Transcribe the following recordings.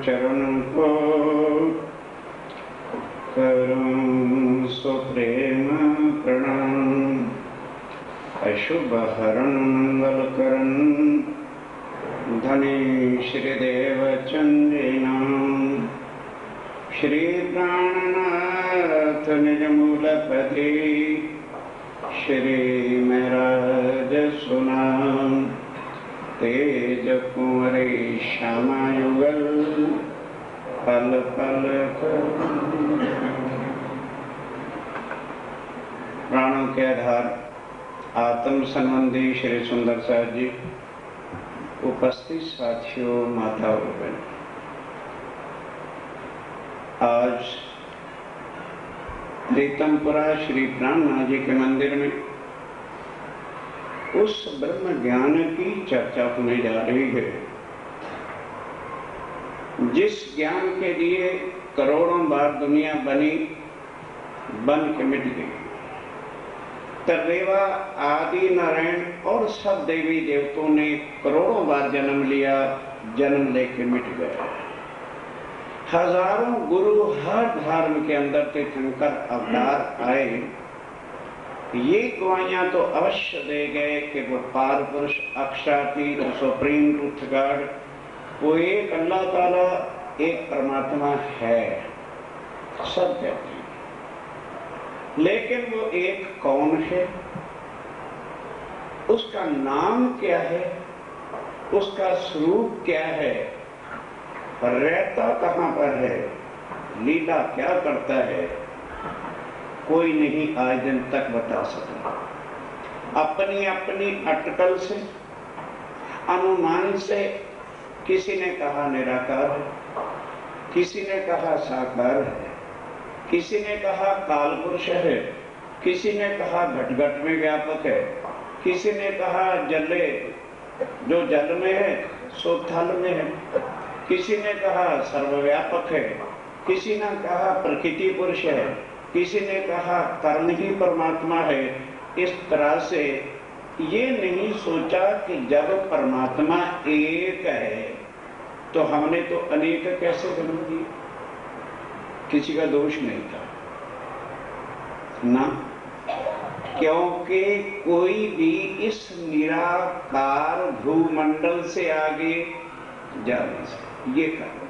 चरण को करूं सो प्रेम प्रणाम। अशुभ हरण मंगल करण धनी श्रीदेव चंद्री नाम। श्री प्राणनाथ निज मूलपति श्री महराज सुनाम। तेज कुंवरी श्यामा युगल पल पल प्राणों के आधार आत्म संबंधी श्री सुंदर साहब जी, उपस्थित साथियों, माता और बहन, आज प्रीतमपुरा श्री प्राणनाथ जी के मंदिर में उस ब्रह्म ज्ञान की चर्चा होने जा रही है जिस ज्ञान के लिए करोड़ों बार दुनिया बन के मिट गई। तर्रेवा आदि नारायण और सब देवी देवताओं ने करोड़ों बार जन्म लिया, जन्म लेके मिट गए। हजारों गुरु हर धर्म के अंदर तीर्थंकर अवतार आए। ये गवाहियां तो अवश्य दे गए कि वो पार पुरुष, अक्षरातीत, सुप्रीम ट्रूथ गॉड, वो एक अल्लाह ताला, एक परमात्मा है, सब कहते हैं। लेकिन वो एक कौन है, उसका नाम क्या है, उसका स्वरूप क्या है, रहता कहां पर है, लीला क्या करता है, कोई नहीं आज दिन तक बता सका। अपनी अपनी अटकल से, अनुमान से किसी ने कहा निराकार है, किसी ने कहा साकार है, किसी ने कहा काल पुरुष है, किसी ने कहा घट घट में व्यापक है, किसी ने कहा जले जो जल में है सो थल में है, किसी ने कहा सर्वव्यापक है, किसी ने कहा प्रकृति पुरुष है, किसी ने कहा कर्म ही परमात्मा है। इस तरह से ये नहीं सोचा कि जब परमात्मा एक है तो हमने तो अनेक कैसे बना दिए। किसी का दोष नहीं था ना, क्योंकि कोई भी इस निराकार भूमंडल से आगे जा नहीं सकता। ये कारण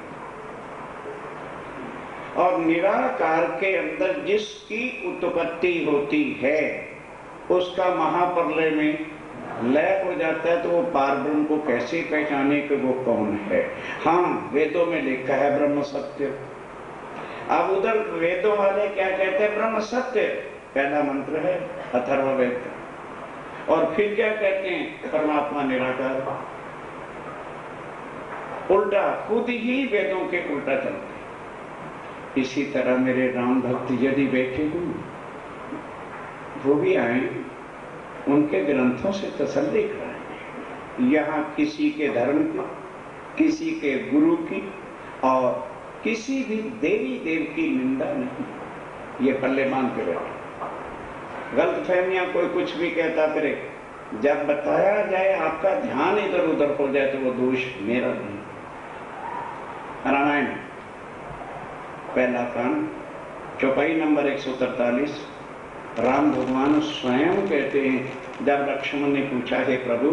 और निराकार के अंदर जिसकी उत्पत्ति होती है उसका महाप्रलय में लय हो जाता है, तो वो पारब्रह्म को कैसे पहचाने कि वो कौन है। हाँ, वेदों में लिखा है ब्रह्म सत्य। अब उधर वेदों वाले क्या कहते हैं, ब्रह्म सत्य पहला मंत्र है अथर्ववेद, और फिर क्या कहते हैं, परमात्मा निराकार। उल्टा, खुद ही वेदों के उल्टा चलते। इसी तरह मेरे राम भक्त यदि बैठे हों, वो भी आए, उनके ग्रंथों से तसल्ली कराएं। यहाँ किसी के धर्म की, किसी के गुरु की और किसी भी देवी देव की निंदा नहीं। ये पल्ले बांध के बैठे। गलतफहमियां कोई कुछ भी कहता फिरे, जब बताया जाए आपका ध्यान इधर उधर हो जाए तो वो दोष मेरा नहीं। रामायण पहला कांड, चौपाई नंबर 143। राम भगवान स्वयं कहते हैं, जब लक्ष्मण ने पूछा है प्रभु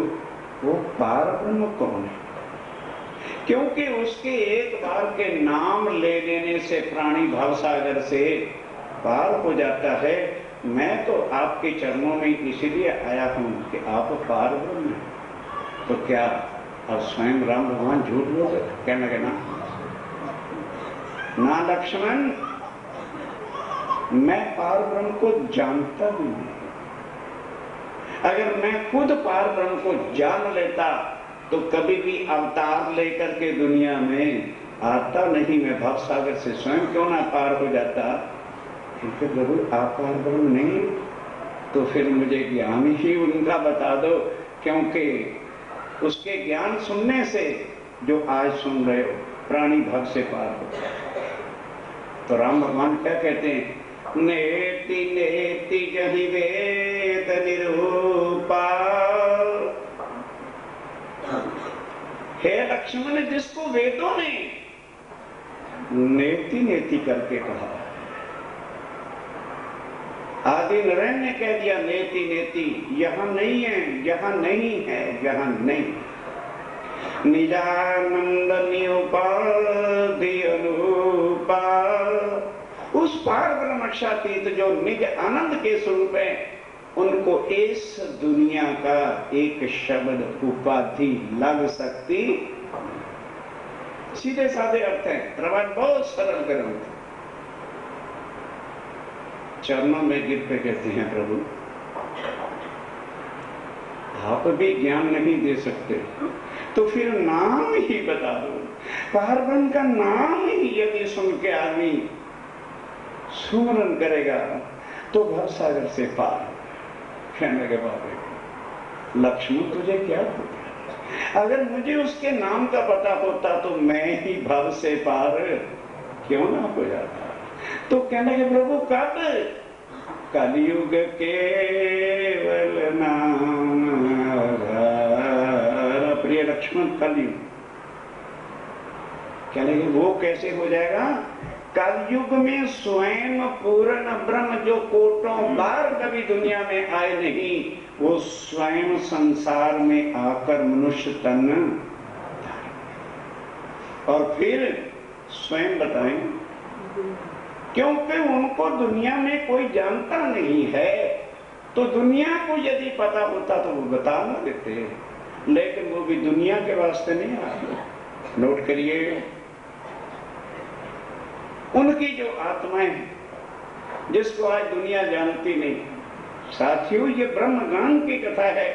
वो पार ब्रह्म कौन है, क्योंकि उसके एक बार के नाम ले लेने से प्राणी भवसागर से पार हो जाता है। मैं तो आपके चरणों में इसीलिए आया हूं कि आप पार ब्रह्म हैं। तो क्या अब स्वयं राम भगवान झूठ बोल रहे? कहने लगे ना लक्ष्मण, मैं पार ब्रह्म को जानता भी नहीं। अगर मैं खुद पार ब्रह्म को जान लेता तो कभी भी अवतार लेकर के दुनिया में आता नहीं। मैं भवसागर से स्वयं क्यों ना पार हो जाता। क्योंकि जरूर आप पार ब्रह्म नहीं तो फिर मुझे ज्ञान ही उनका बता दो, क्योंकि उसके ज्ञान सुनने से जो आज सुन रहे हो प्राणी भव से पार हो। तो राम भगवान क्या कहते हैं, नेति नेति जहि वेद निरूपा। हे लक्ष्मण, जिसको वेदों ने नेति नेति करके कहा। आदि नारायण ने कह दिया नेति नेति, यहां नहीं है, यहां नहीं है, यहां नहीं। निजानंद निउपाधि अनुपा, उस पार ब्रह्मक्षातीत जो निज आनंद के स्वरूप है, उनको इस दुनिया का एक शब्द उपाधि लग सकती। सीधे साधे अर्थ है, प्रवाद बहुत सरल ग्रंथ। चरणों में गिर पे कहते हैं प्रभु आप भी ज्ञान नहीं दे सकते तो फिर नाम ही बता दो। पार ब्रह्म का नाम ही यदि सुन के आदमी सुमरन करेगा तो भवसागर से पार। कहने के बाद लक्ष्मण तुझे क्या होता, अगर मुझे उसके नाम का पता होता तो मैं ही भव से पार क्यों ना हो जाता। तो कहने के प्रभु कब, कलयुग केवल नाम, प्रिय लक्ष्मण कलयुग। कहने के वो कैसे हो जाएगा, कलयुग में स्वयं पूर्ण ब्रह्म जो कोटों बार कभी दुनिया में आए नहीं, वो स्वयं संसार में आकर मनुष्य तन और फिर स्वयं बताएं, क्योंकि उनको दुनिया में कोई जानता नहीं है। तो दुनिया को यदि पता होता तो वो बता ना देते, लेकिन वो भी दुनिया के वास्ते नहीं आए। नोट करिए, उनकी जो आत्माएं हैं जिसको आज दुनिया जानती नहीं। साथियों, ये ब्रह्म ज्ञान की कथा है।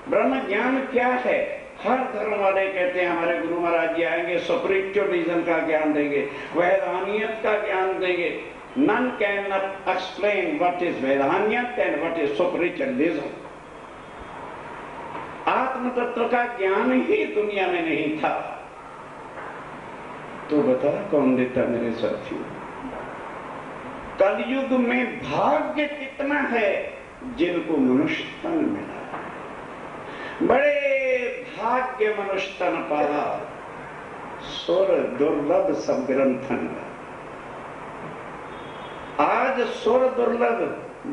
ब्रह्म ज्ञान क्या है? हर धर्म वाले कहते हैं हमारे गुरु महाराज जी आएंगे, स्पिरिचुअलिज्म का ज्ञान देंगे, वैधानियत का ज्ञान देंगे। None can explain what is वैधानियत एंड व्हाट इज स्पिरिचुअलिज्म। आत्म तत्व का ज्ञान ही दुनिया में नहीं था। तो बता कौन देता मेरे साथियों? कलयुग में भाग्य कितना है जिनको मनुष्य तन मिला। बड़े भाग्य मनुष्य तन पाला, सुर दुर्लभ सब ग्रंथन। आज सुर दुर्लभ,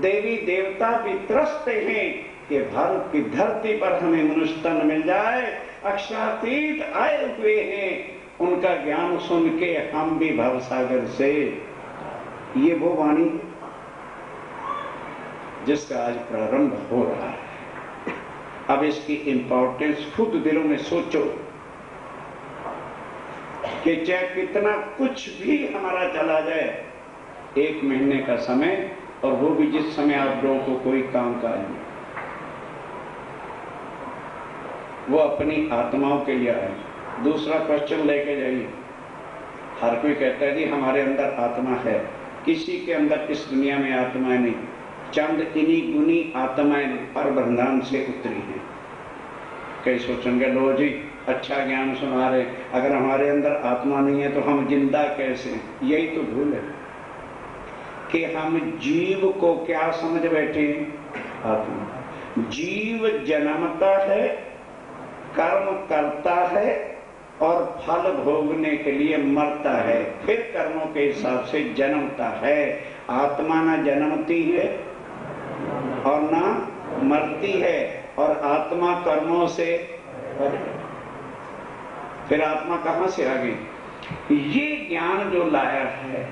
देवी देवता भी त्रस्ते हैं कि भारत की धरती पर हमें मनुष्य तन मिल जाए। अक्षरातीत आए हुए हैं, उनका ज्ञान सुन के हम भी भवसागर से। ये वो वाणी जिसका आज प्रारंभ हो रहा है। अब इसकी इंपॉर्टेंस खुद दिलों में सोचो कि चाहे कितना कुछ भी हमारा चला जाए, 1 महीने का समय, और वो भी जिस समय आप लोगों को कोई काम काज नहीं, वो अपनी आत्माओं के लिए आए। दूसरा क्वेश्चन लेके जाइए। हर कोई कहता है जी हमारे अंदर आत्मा है, किसी के अंदर इस दुनिया में आत्मा नहीं। चंद इन्हीं गुनी आत्माएं पर ब्रह्मांड से उतरी हैं। कई सोचेंगे लो जी अच्छा ज्ञान सुना रहे, अगर हमारे अंदर आत्मा नहीं है तो हम जिंदा कैसे हैं? यही तो भूल है कि हम जीव को क्या समझ बैठे हैं? आत्मा। जीव जन्मता है, कर्म करता है और फल भोगने के लिए मरता है, फिर कर्मों के हिसाब से जन्मता है। आत्मा ना जन्मती है और ना मरती है, और आत्मा कर्मों से, फिर आत्मा कहां से आ गई? ये ज्ञान जो लाया है,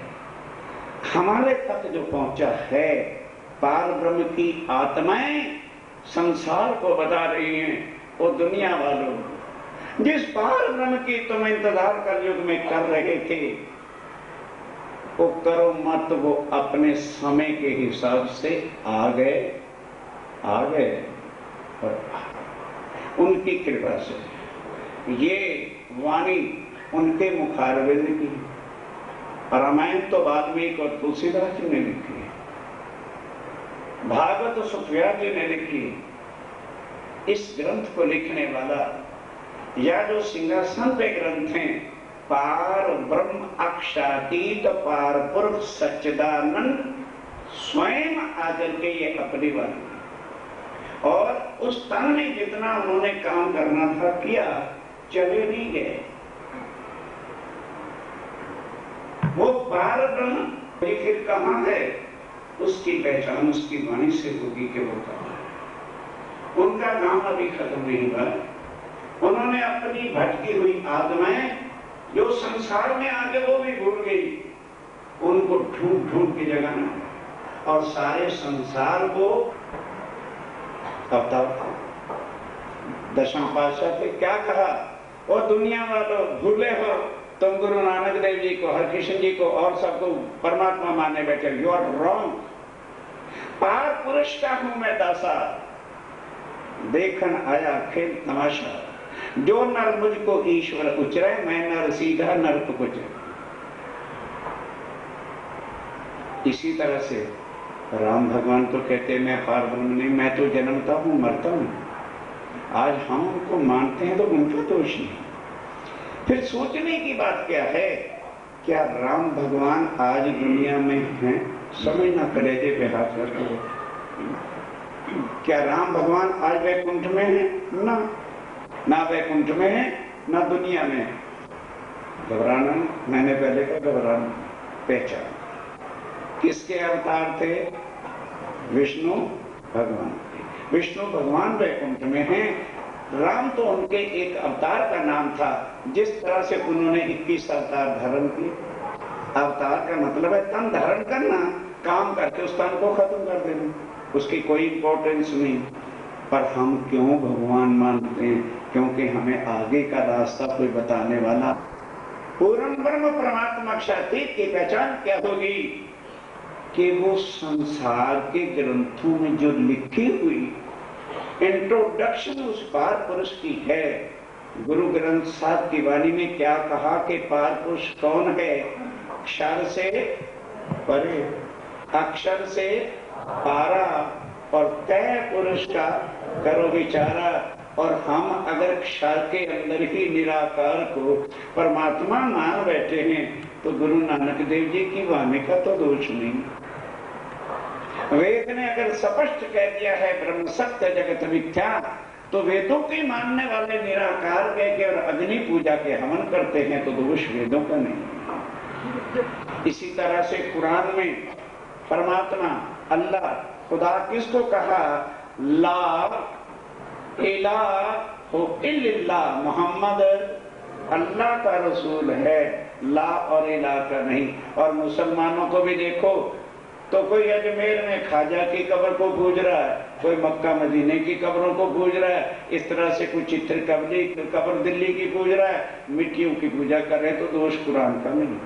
हमारे तक जो पहुंचा है, पार ब्रह्म की आत्माएं संसार को बता रही हैं। वो दुनिया वालों, जिस पार ब्रह्म की तुम इंतजार कलयुग में कर रहे थे, वो करो मत, वो अपने समय के हिसाब से आ गए और उनकी कृपा से ये वाणी उनके मुखारबिंद की। रामायण तो वाल्मीकि और तुलसीदास जी ने लिखी, भागवत सुखव्यास जी ने लिखी। इस ग्रंथ को लिखने वाला या जो सिंहासन पे ग्रंथ हैं, पार ब्रह्म अक्षरातीत पार पुरुष सच्चिदानंद स्वयं आकर के ये अपनी वाणी, और उस तन में जितना उन्होंने काम करना था किया, चले नहीं गए। वो पार ब्रह्म फिर कहाँ है, उसकी पहचान उसकी वाणी से होगी कि वो कहाँ है। उनका नाम अभी खत्म नहीं हुआ। उन्होंने अपनी भटकी हुई आत्माएं जो संसार में आके वो भी भूल गई, उनको ढूंढ ढूंढ के जगाना और सारे संसार को अवतार। दशम पातशाह ने क्या कहा, और दुनिया वालों भूले हो तुम गुरु नानक देव जी को, हरकृष्ण जी को और सबको परमात्मा मानने बैठे, यू आर रॉन्ग। पार पुरुष का हूं मैं दासा, देखन आया खेल तमाशा, जो नर मुझको ईश्वर उचरे, मैं नर सीधा नर्क कुचरे। इसी तरह से राम भगवान तो कहते हैं मैं पार ब्रह्म नहीं, मैं तो जन्मता हूं मरता हूं। आज हम उनको मानते हैं तो उनका दोष नहीं। फिर सोचने की बात क्या है, क्या राम भगवान आज दुनिया में हैं? समझना कलेजे पे हाथ रखो। क्या राम भगवान आज वैकुंठ में है? ना वैकुंठ में है ना दुनिया में है। घबराना, मैंने पहले कहा घबराना। पहचान किसके अवतार थे? विष्णु भगवान। विष्णु भगवान वैकुंठ में हैं। राम तो उनके एक अवतार का नाम था। जिस तरह से उन्होंने 21 अवतार धारण किए, अवतार का मतलब है तन धारण करना, काम करके उस तन को खत्म कर देना, उसकी कोई इंपॉर्टेंस नहीं। पर हम क्यों भगवान मानते हैं? क्योंकि हमें आगे का रास्ता कोई बताने वाला। पूर्ण ब्रह्म परमात्मा शक्ति की पहचान क्या होगी कि वो संसार के ग्रंथों में जो लिखी हुई इंट्रोडक्शन उस पार पुरुष की है। गुरु ग्रंथ साहब की वाणी में क्या कहा कि पार पुरुष कौन है? अक्षर से परे, अक्षर से पारा और तय पुरुष का करो विचारा। और हम अगर क्षर के अंदर ही निराकार को परमात्मा मान बैठे हैं तो गुरु नानक देव जी की वाणी का तो दोष नहीं। वेद ने अगर स्पष्ट कह दिया है ब्रह्म सत्य जगत मिथ्या, तो वेदों के मानने वाले निराकार कह के और अग्नि पूजा के हवन करते हैं तो दोष वेदों का नहीं। इसी तरह से कुरान में परमात्मा अल्लाह खुदा किसको कहा? ला इलाहा इल्लल्लाह, मोहम्मद अल्लाह का रसूल है, ला और इलाह का नहीं। और मुसलमानों को भी देखो तो कोई अजमेर में खाजा की कब्र को पूज रहा है, कोई मक्का मदीने की कब्रों को पूज रहा है, इस तरह से कुछ चित्र कब्र दिल्ली की पूज रहा है, मिट्टियों की पूजा कर रहे हैं, तो दोष कुरान का नहीं।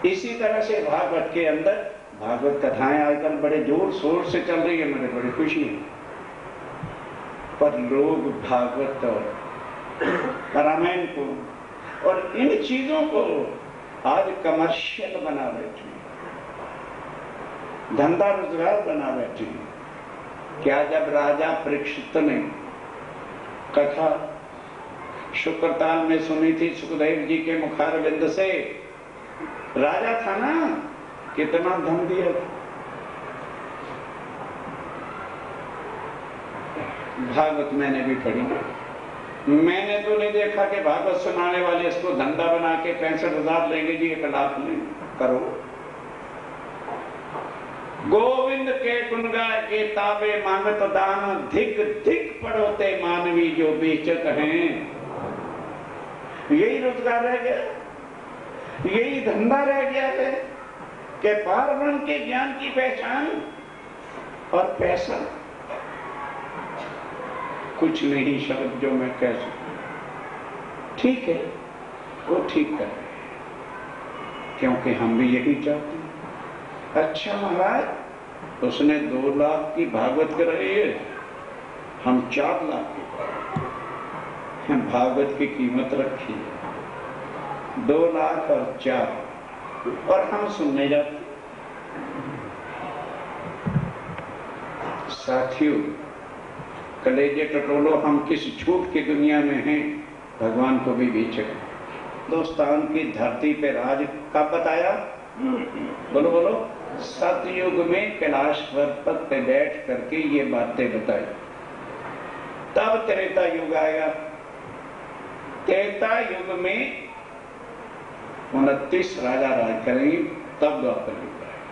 इसी तरह से भागवत के अंदर भागवत कथाएं आजकल बड़े जोर शोर से चल रही है, मुझे बड़ी खुशी है। पर लोग भागवत और रामायण को और इन चीजों को आज कमर्शियल बना बैठे, धंधा रोजगार बना बैठे। क्या जब राजा परीक्षित ने कथा शुक्रताल में सुनी थी सुखदेव जी के मुखारविंद से, राजा था ना, कितना धन दिया था। भागवत मैंने भी पढ़ी, मैंने तो नहीं देखा कि भागवत सुनाने वाले इसको धंधा बना के 65,000 लेंगे जी, 1 लाख ले करो। गोविंद के गुण गाय के ताबे मांगत दान, धिक धिक पड़ोते मानवी जो बेचत हैं। यही रोजगार रह गया, यही धंधा रह गया है कि पार ब्रह्म के ज्ञान की पहचान और पैसा। कुछ नहीं शब्द जो मैं कह सकूं, ठीक है वो ठीक कर रहे हैं, क्योंकि हम भी यही चाहते हैं। अच्छा महाराज, उसने 2 लाख की भागवत कराई है, हम 4 लाख की भागवत की कीमत रखी है, 2 लाख और 4, और हम सुनने जाते। साथियों, कलेजे टटोलो, हम किस झूठ की दुनिया में हैं, भगवान को भी बीच। दोस्तान की धरती पे राज कब बताया? बोलो बोलो। सतयुग में कैलाश पर्वत पे बैठ करके ये बातें बताई। तब त्रेता युग आएगा। त्रेता युग में 29 राजा राज करेंगे, तब द्वापर युग आएगा।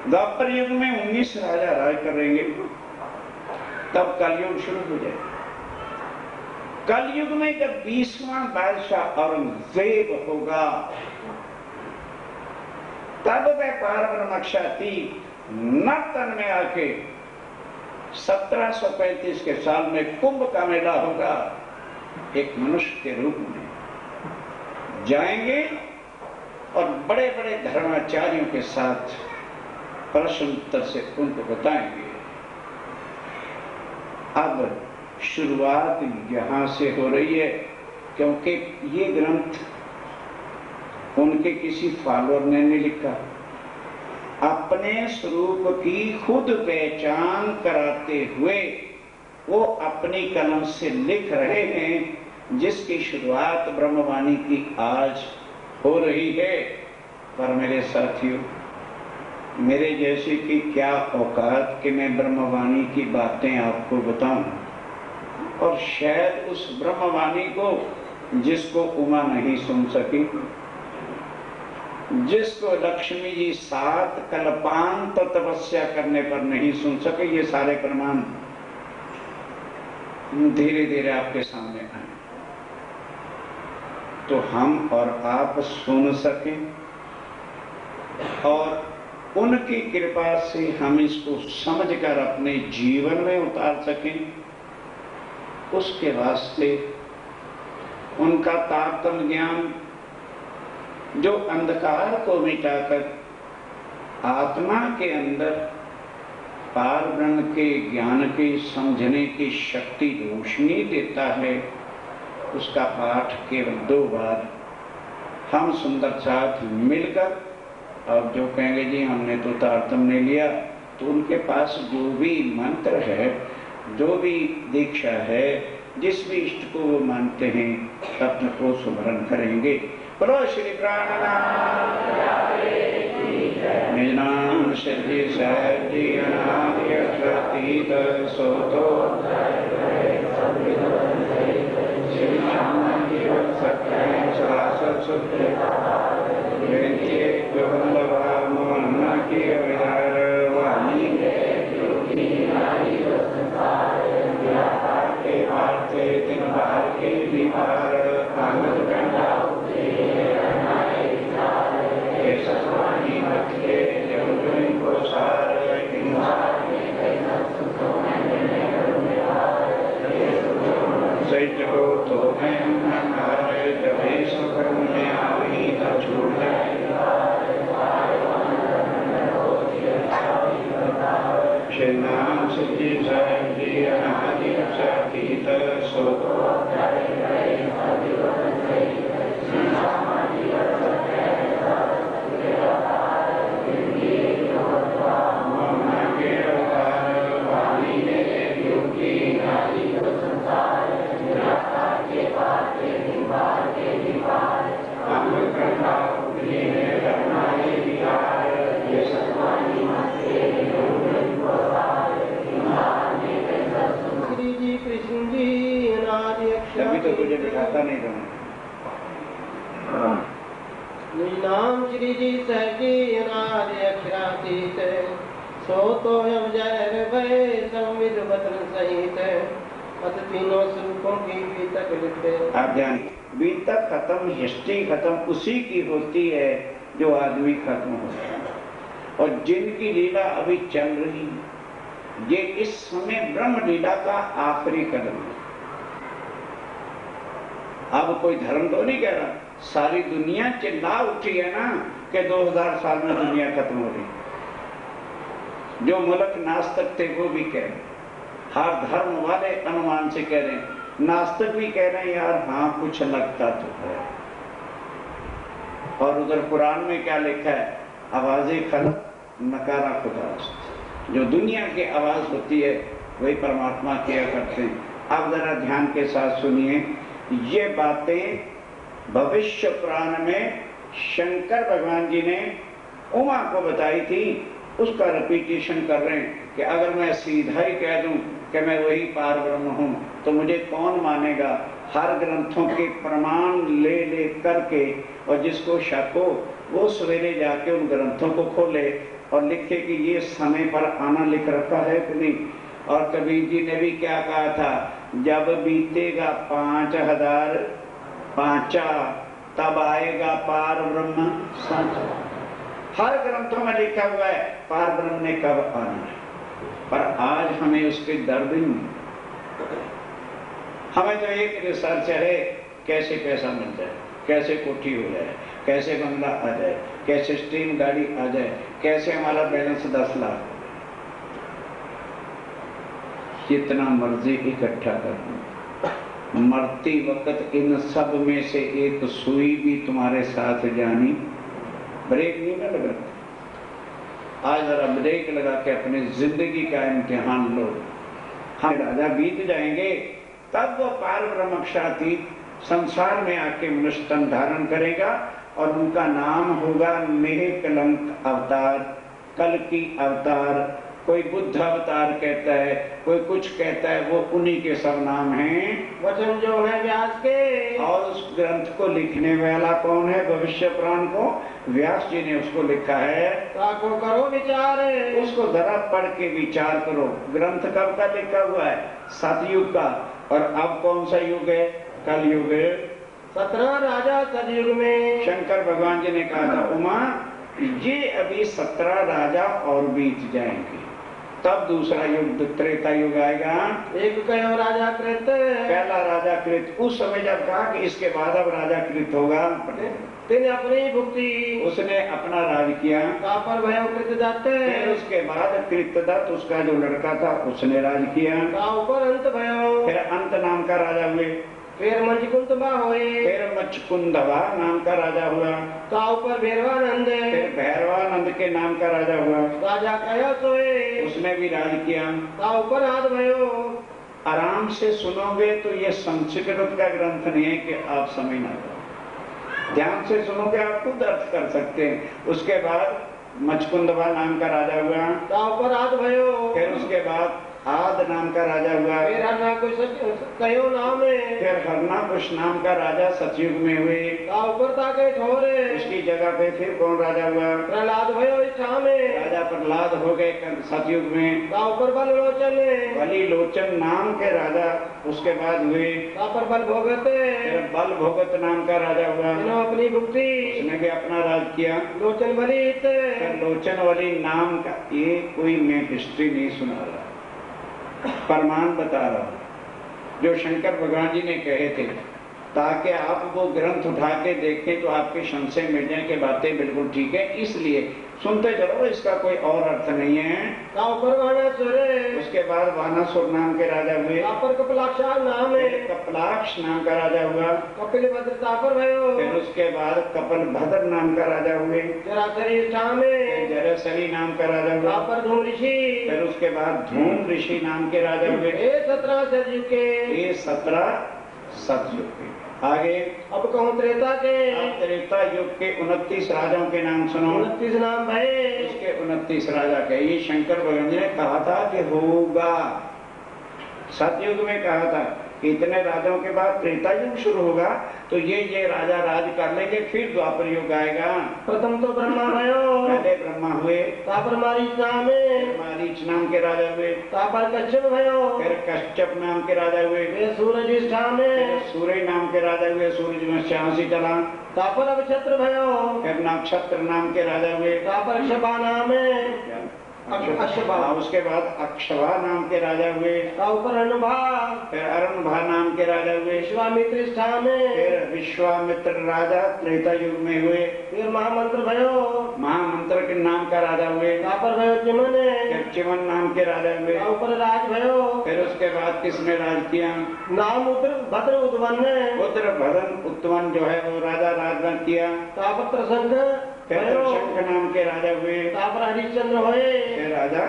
द्वापर युग में 19 राजा राज करेंगे, तब कलयुग शुरू हो जाएगा। कलयुग में जब 20वां बादशाह औरंगजेब होगा, तब वह पारब्रह्मक्षातीत नर्तन में आके 1735 के साल में कुंभ का मेला होगा, एक मनुष्य के रूप में जाएंगे और बड़े बड़े धर्माचार्यों के साथ प्रश्न उत्तर से उनको बताएंगे। अब शुरुआत यहां से हो रही है, क्योंकि ये ग्रंथ उनके किसी फॉलोअर ने नहीं लिखा, अपने स्वरूप की खुद पहचान कराते हुए वो अपनी कलम से लिख रहे हैं, जिसकी शुरुआत ब्रह्मवाणी की आज हो रही है। पर मेरे साथियों, मेरे जैसे की क्या औकात कि मैं ब्रह्मवाणी की बातें आपको बताऊं, और शायद उस ब्रह्मवाणी को जिसको उमा नहीं सुन सकी, जिसको लक्ष्मी जी 7 कल्पांत तपस्या करने पर नहीं सुन सके, ये सारे प्रमाण धीरे धीरे आपके सामने आए, तो हम और आप सुन सकें और उनकी कृपा से हम इसको समझकर अपने जीवन में उतार सकें, उसके वास्ते उनका तात्म ज्ञान जो अंधकार को मिटाकर आत्मा के अंदर पार ब्रह्म के ज्ञान के समझने की शक्ति रोशनी देता है, उसका पाठ केवल 2 बार हम सुंदर साथ मिलकर, और जो कहेंगे जी हमने तो तारतम्य लिया, तो उनके पास जो भी मंत्र है, जो भी दीक्षा है, जिस भी इष्ट को वो मानते हैं, अपने को सुमरण करेंगे। बोलो श्री प्राणनाथ निज नाम सिद्धि सहजी अनादि अतीत सोतो नाम श्री जी सहजी अनादि अक्षरातीत सो तो जय भय संविद वचन सहित अत तीनों स्वरूपों की बीतक लिखते। आप ध्यान, बीतक खत्म, हिस्ट्री खत्म उसी की होती है जो आदमी खत्म होता है, और जिनकी लीला अभी चल रही है, ये इस समय ब्रह्म लीला का आखिरी कदम है। अब कोई धर्म तो नहीं कह रहा, सारी दुनिया चिल्ला उठी है ना कि 2000 साल में दुनिया खत्म हो रही। जो मुल्क नास्तिक थे वो भी कह रहे, हर धर्म वाले अनुमान से कह रहे हैं, नास्तिक भी कह रहे हैं यार हाँ कुछ लगता तो है। और उधर कुरान में क्या लिखा है, आवाज़े खलक नकारा खुदा, जो दुनिया की आवाज होती है वही परमात्मा किया करते हैं। अब जरा ध्यान के साथ सुनिए, ये बातें भविष्य पुराण में शंकर भगवान जी ने उमा को बताई थी, उसका रिपीटेशन कर रहे हैं कि अगर मैं सीधा ही कह दूं कि मैं वही पार ब्रह्म हूं तो मुझे कौन मानेगा। हर ग्रंथों के प्रमाण ले ले करके, और जिसको शक हो वो सवेरे जाके उन ग्रंथों को खोले और लिखे कि ये समय पर आना लिख रखा है कि नहीं। और कबीर जी ने भी क्या कहा था, जब बीतेगा 5000 पांचा तब आएगा पार ब्रह्म सांचा। हर ग्रंथों में लिखा हुआ है पार ब्रह्म ने कब आना है, पर आज हमें उसके दर्द नहीं। हमें तो एक रिसर्च है, कैसे पैसा मिल जाए, कैसे कोठी हो जाए, कैसे बंगला आ जाए, कैसे स्टीम गाड़ी आ जाए, कैसे हमारा बैलेंस 10 लाख, जितना मर्जी इकट्ठा कर। मरती वक्त इन सब में से एक सुई भी तुम्हारे साथ जानी, ब्रेक नहीं ना लगा। आज जरा ब्रेक लगा के अपनी जिंदगी का इम्तिहान लो। हम राजा बीत जाएंगे तब वो पार ब्रह्मक्षातीत संसार में आके मनुष्य तन धारण करेगा और उनका नाम होगा निःकलंक अवतार, कल की अवतार। कोई बुद्ध अवतार कहता है, कोई कुछ कहता है, वो उन्हीं के सब नाम हैं। वचन जो है व्यास के, और उस ग्रंथ को लिखने वाला कौन है? भविष्य पुराण को व्यास जी ने उसको लिखा है। ताको करो विचार, उसको जरा पढ़ के विचार करो। ग्रंथ कब का लिखा हुआ है? सतयुग का। और अब कौन सा युग है? कल युग है। 17 राजा सतयुग में। शंकर भगवान जी ने कहा था, उमा ये अभी 17 राजा और बीत जाएंगे, तब दूसरा युग त्रेता युग आएगा। एक कहो राजा कृत, पहला राजा कृत। उस समय जब कहा कि इसके बाद अब राजा कृत होगा, तेने अपनी भुक्ति, उसने अपना राज किया। पर भयो कृत दत्त, फिर उसके बाद कृतदत्त उसका जो लड़का था उसने राज किया। ऊपर अंत भयो, फिर अंत नाम का राजा हुए। फिर मचकुंदबा हुए, फिर मचकुंदबा नाम का राजा हुआ। का ऊपर भैरवानंद, फिर भैरवानंद के नाम का राजा हुआ। राजा कया सोए, उसने भी राज किया। का ऊपर हाथ भयो। आराम से सुनोगे तो ये संस्कृत का ग्रंथ नहीं है कि आप समझ ना जाओ। ध्यान से सुनोगे आप खुद अर्थ कर सकते हैं। उसके बाद मचकुंदबा नाम का राजा हुआ। का ऊपर हाथ भयो। फिर उसके बाद आद नाम का राजा हुआ। फिर हरनाकुश कहो नाम है। फिर हरनाकुश नाम का राजा सतयुग में हुए। का ऊपर ताके ठोरे, उसकी जगह पे फिर कौन राजा हुआ? प्रहलाद भयो इच्छा में, राजा प्रहलाद हो गए सतयुग में। का ऊपर बललोचन, बलि लोचन नाम के राजा उसके बाद हुए। का पर बल भोगत, फिर बल भोगत नाम का राजा हुआ। अपनी भुक्ति, उसने भी अपना राज किया। लोचन बलित, लोचन वाली नाम का ये कोई मैं हिस्ट्री नहीं सुना रहा, प्रमाण बता रहा हूं जो शंकर भगवान जी ने कहे थे, ताकि आप वो ग्रंथ उठा के देखें तो आपके संशय मिट जाए कि बातें बिल्कुल ठीक है। इसलिए सुनते चलो, इसका कोई और अर्थ नहीं है। उसके बाद वानासुर नाम के राजा हुए। कपिलाक्ष नाम है, कपिलाक्ष नाम का राजा हुआ। कपिल भद्र भयो। फिर उसके बाद कपिल भद्र नाम का राजा हुए। जरासरी नाम का राजा हुआ। धूम ऋषि। फिर उसके बाद धूम ऋषि नाम के राजा हुए। 17 सतयुग के। ये 17 सतयुग के। आगे अब कहूँ त्रेता के। त्रेता युग के 29 राजाओं के नाम सुनो। 29 नाम भाई। इसके 29 राजा के। ये शंकर भगवान जी ने कहा था कि होगा। सतयुग में कहा था कि इतने राजाओं के बाद त्रेता युग शुरू होगा, तो ये राजा राज कर लेंगे, फिर द्वापर युग आएगा। प्रथम तो ब्रह्मा भयो। पहले ब्रह्मा हुए। तापर मारीच नाम है। मारीच नाम के राजा हुए। तापर कश्यप भयो। फिर कश्यप नाम के राजा हुए। फिर सूरज नाम है। सूर्य नाम के राजा हुए। सूरज में छियासी चला। तापर नक्षत्र भयो। फिर नक्षत्र नाम के राजा हुए। तापर अक्षबा नाम है। अक्षबा। उसके बाद अक्षबा नाम के राजा हुए। ऊपर अरणभा। फिर अरणभा नाम के राजा हुए। विश्वामित्र स्थान में। फिर विश्वामित्र राजा त्रेता युग में हुए। फिर महामंत्र भयो। महामंत्र के नाम का राजा हुए। तापर भयो चिमन। फिर चिमन नाम के राजा हुए। ऊपर राज भयो। फिर उसके बाद किसने राज किया? नाम भद्र उद्वन। भद्र भदन उत्तवन जो है वो राजा राज किया। तापर त्रिशंख। फिर शंख नाम के राजा हुए। तापर हरिश्चंद्र हुए। फिर राजा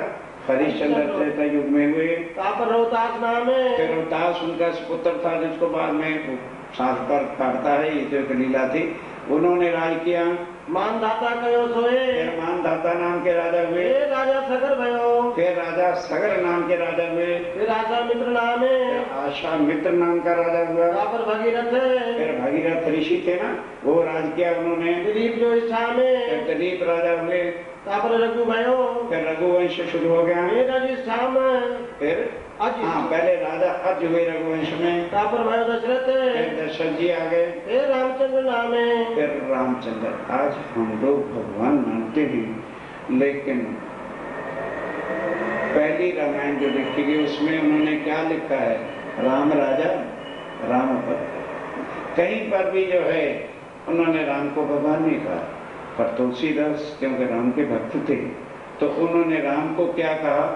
हरिश्चंद्र त्रेता युग में हुए। तापर रोहतास नाम है। फिर रोहतास उनका पुत्र था जिसको बाद में सांप पर काटता है, ये तो एक लीला थी। उन्होंने राज किया। मानधाता कयो सोए, फिर मानधाता नाम के राजा हुए। फिर राजा सगर भयो, फिर राजा सगर नाम के राजा हुए। फिर आशा मित्र नामे, फिर आशा मित्र नाम का राजा हुआ। तापर भगीरथ, फिर भगीरथ ऋषि थे ना, वो राज किया उन्होंने। दिलीप जो इच्छा में, फिर दिलीप राजा हुए। तापर रघु भयो, फिर रघुवंश शुरू हो गया। फिर रजिष्ठा में, फिर अज, हाँ, पहले राजा अज हुए रघुवंश में। तापर भयो दशरथ, फिर दशरथ जी आ गए। फिर रामचंद्र नामे, फिर रामचंद्र। आज हम लोग भगवान मानते हैं, लेकिन पहली रामायण जो लिखी गई उसमें उन्होंने क्या लिखा है? राम राजा राम पद। कहीं पर भी जो है उन्होंने राम को भगवान नहीं कहा, पर तुलसीदास क्योंकि राम के भक्त थे तो उन्होंने राम को क्या कहा?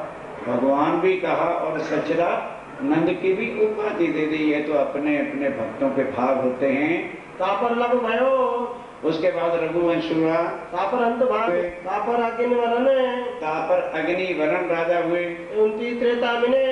भगवान भी कहा और सच्चिदानंद की भी उपाधि दे दी। ये तो अपने अपने भक्तों के भाव होते हैं। तापर लघु भयो, उसके बाद रघुवंश हुआ। तापर अंत भाग, तापर अग्नि वरण, तापर अग्नि वरण राजा हुए। 29 त्रेता मिने,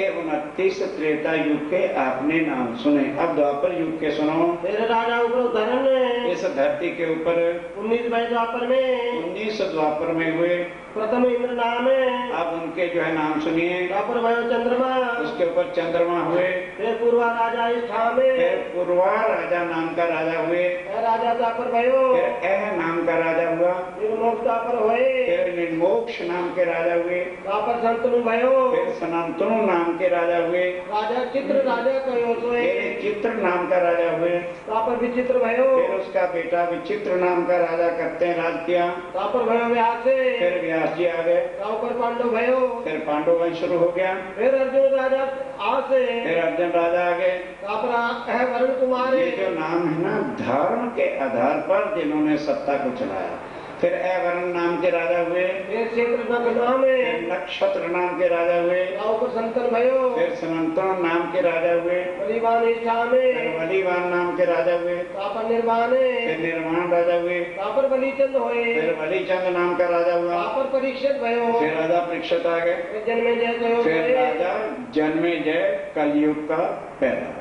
29 त्रेता युग के आपने नाम सुने। अब द्वापर युग के सुनो। फिर राजा ऊपर धरण, इस धरती के ऊपर 19 भय द्वापर में, 19 द्वापर में हुए। प्रथम इंद्र नामे, अब उनके जो है नाम सुनिए। तापर भयो चंद्रमा, उसके ऊपर चंद्रमा हुए। फिर पूर्वा राजा इष्ठा में, फिर पूर्वा राजा नाम का राजा हुए। राजा तापर भयो, फिर एह नाम का राजा हुआ। निर्मोक्ष तापर होए, फिर निर्मोक्ष नाम के राजा हुए। तापर संतनु भयो, फिर सनातनु नाम के राजा हुए। राजा चित्र राजा कयो सोए, फिर चित्र नाम का राजा हुए। तापर विचित्र भयो, फिर उसका बेटा विचित्र नाम का राजा करते हैं राज किया। तापर भयो व्यास, फिर व्यास जी आ गए। तापर पांडव भयो, फिर पांडव वंश शुरू हो गया। फिर अर्जुन राजा आसे, फिर अर्जुन राजा आ गए। तापर है वरुण कुमारे, ये जो नाम है ना, धर्म के आधार पर जिन्होंने सत्ता को चलाया। फिर अवर्ण नाम के राजा हुए। फिर क्षेत्र नग नामे, फिर नक्षत्र नाम के राजा हुए। तापर संतन भयो, फिर सनातन नाम के राजा हुए। बलिवान इच्छा फिर में, बलिवान नाम के राजा हुए। तापर निर्वाणे, फिर निर्माण राजा हुए। तापर बलिचंद होए, फिर बलिचंद नाम का राजा हुआ। तापर परीक्षित भयो, फिर राजा परीक्षित आ गए। फिर जन्मे जय कयो फिर सोए, राजा जन्मेजय कलयुग का पहला।